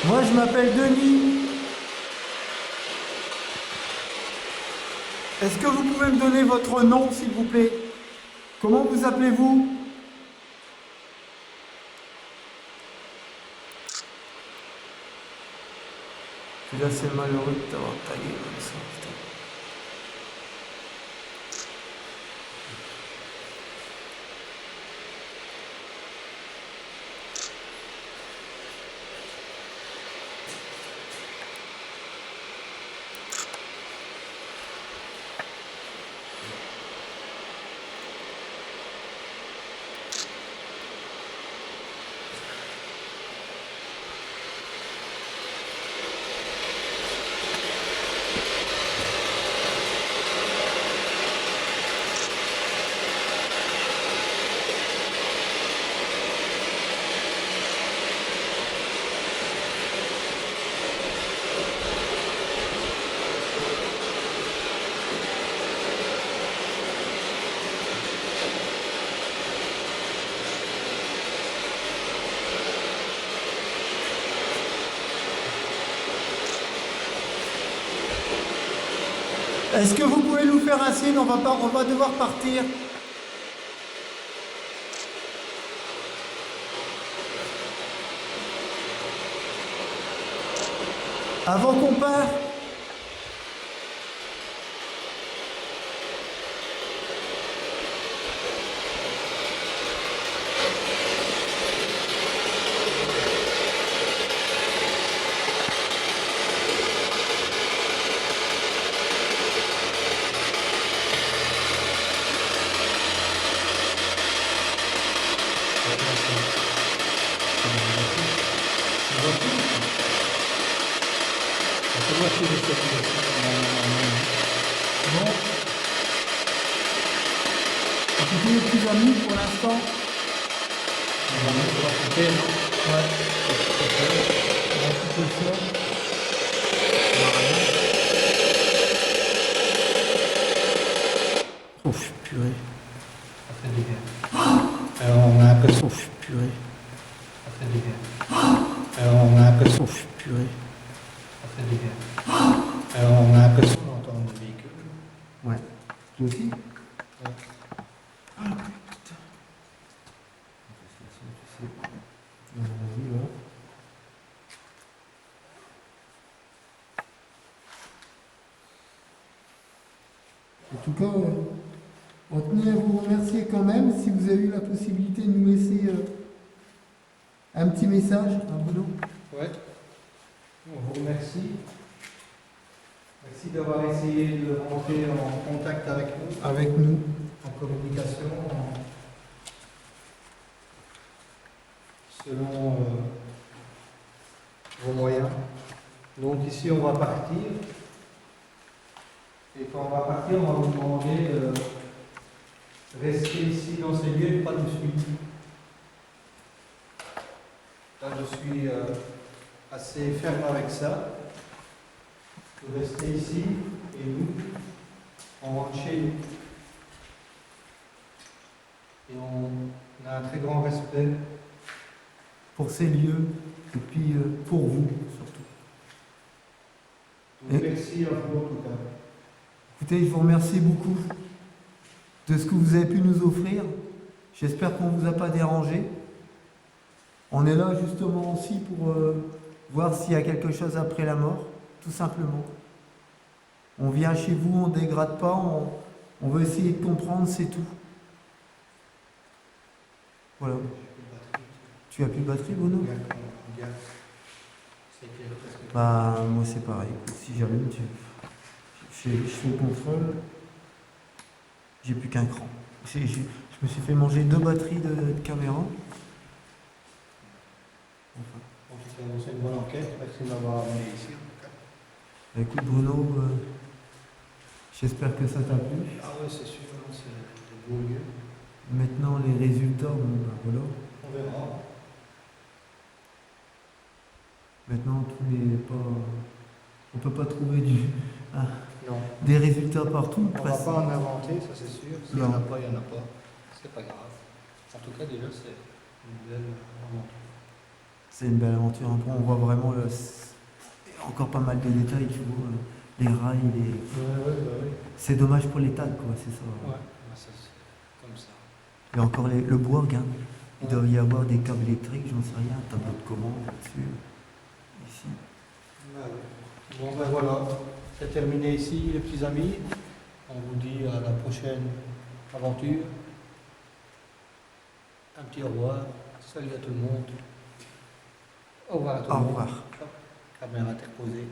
[SPEAKER 5] Moi, je m'appelle Denis. Est-ce que vous pouvez me donner votre nom, s'il vous plaît? Comment vous appelez-vous? Là, c'est malheureux de t'avoir taillé comme ça, putain. Est-ce que vous pouvez nous faire un signe? On va devoir partir. Avant qu'on parte.
[SPEAKER 4] voiture de cette
[SPEAKER 5] Bon. Écoutez, les petits amis, pour l'instant.
[SPEAKER 4] On va mettre la côté, non?
[SPEAKER 5] Ouais. On va couper ça. Oh, purée.
[SPEAKER 4] Ça fait du bien. Alors on a l'impression.
[SPEAKER 5] Oh, purée.
[SPEAKER 4] Ça fait du bien. Alors on a l'impression.
[SPEAKER 5] Oh, purée.
[SPEAKER 4] Ça fait du bien. Alors on a l'impression d'entendre le véhicule.
[SPEAKER 5] Ouais. Toi aussi?
[SPEAKER 4] Ouais.
[SPEAKER 5] Ah, putain. Tu sais. On a vu, là. En tout cas, on tenait à vous remercier quand même si vous avez eu la possibilité de nous laisser un petit message, hein, Bruno.
[SPEAKER 4] Ouais. On vous remercie. Merci d'avoir essayé de rentrer en contact avec nous,
[SPEAKER 5] Avec nous.
[SPEAKER 4] en communication, selon vos moyens. Donc ici, on va partir. Et quand on va partir, on va vous demander de rester ici dans ces lieux et de ne pas nous suivre. Là, je suis assez ferme avec ça. Vous restez ici et nous, on rentre chez nous. Et on a un très grand respect.
[SPEAKER 5] Pour ces lieux, et puis pour vous, surtout.
[SPEAKER 4] Donc,
[SPEAKER 5] Et-
[SPEAKER 4] merci à vous en tout cas.
[SPEAKER 5] Écoutez, je vous remercie beaucoup de ce que vous avez pu nous offrir. J'espère qu'on ne vous a pas dérangé. On est là justement aussi pour voir s'il y a quelque chose après la mort, tout simplement. On vient chez vous, on ne dégrade pas, on veut essayer de comprendre, c'est tout. Voilà. Tu as plus de batterie, Bruno? Bah, moi c'est pareil. Écoute, si j'allume, je fais le contrôle. J'ai plus qu'un cran. Je me suis fait manger 2 batteries de caméra. Enfin.
[SPEAKER 4] C'est une bonne enquête. Merci de m'avoir amené ici.
[SPEAKER 5] Écoute, Bruno, j'espère que ça t'a plu.
[SPEAKER 4] Ah oui, c'est sûr, c'est de beaux lieux.
[SPEAKER 5] Maintenant, les résultats, bon, ben, voilà.
[SPEAKER 4] On verra.
[SPEAKER 5] Maintenant, tout n'est pas. On peut pas trouver
[SPEAKER 4] Non.
[SPEAKER 5] des résultats partout,
[SPEAKER 4] On ne va
[SPEAKER 5] presque.
[SPEAKER 4] pas en inventer, ça c'est sûr. S'il n'y en
[SPEAKER 5] Non.
[SPEAKER 4] a pas, il n'y en a pas. C'est pas grave. En tout cas, déjà, c'est une belle aventure.
[SPEAKER 5] C'est une belle aventure. On voit vraiment encore pas mal de détails, tu vois. Les rails,
[SPEAKER 4] Ouais.
[SPEAKER 5] c'est dommage pour les tags, quoi, c'est ça.
[SPEAKER 4] Ouais, bah, ça, c'est comme ça.
[SPEAKER 5] Et encore le bois, regarde. Il doit y avoir des câbles électriques, j'en sais rien, un tableau de commande là-dessus. Ici.
[SPEAKER 4] Ah ouais. Bon, ben voilà. C'est terminé ici, les petits amis. On vous dit à la prochaine aventure. Un petit au revoir. Salut à tout le monde. Au revoir à tout
[SPEAKER 5] Au
[SPEAKER 4] le monde.
[SPEAKER 5] revoir.
[SPEAKER 4] Caméra interposée.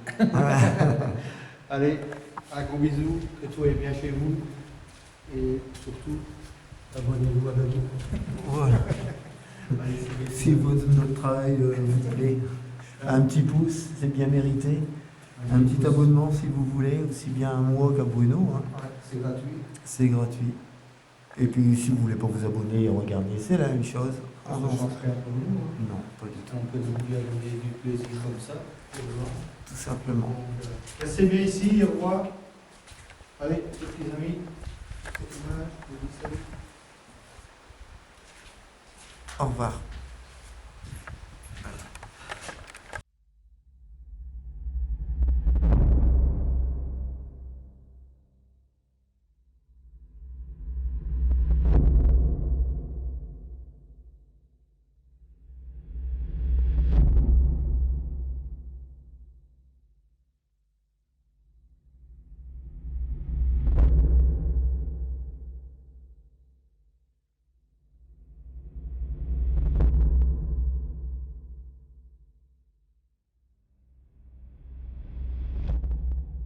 [SPEAKER 4] Allez, un gros bisou, que tout est bien chez vous. Et surtout, abonnez-vous à nous.
[SPEAKER 5] Voilà. Si notre travail vous plaît, un petit pouce, c'est bien mérité. Un petit abonnement si vous voulez, aussi bien à moi qu'à Bruno. Hein.
[SPEAKER 4] Ouais, c'est gratuit.
[SPEAKER 5] C'est gratuit. Et puis si vous voulez pas vous abonner et regarder, c'est la même chose.
[SPEAKER 4] On ne change rien pour nous. Hein.
[SPEAKER 5] Non, pas du tout.
[SPEAKER 4] On peut nous dire du plaisir comme ça.
[SPEAKER 5] Tout simplement.
[SPEAKER 4] Restez bien ici, au revoir. Allez, les petits amis. Petite image, je vous dis salut.
[SPEAKER 5] Au revoir.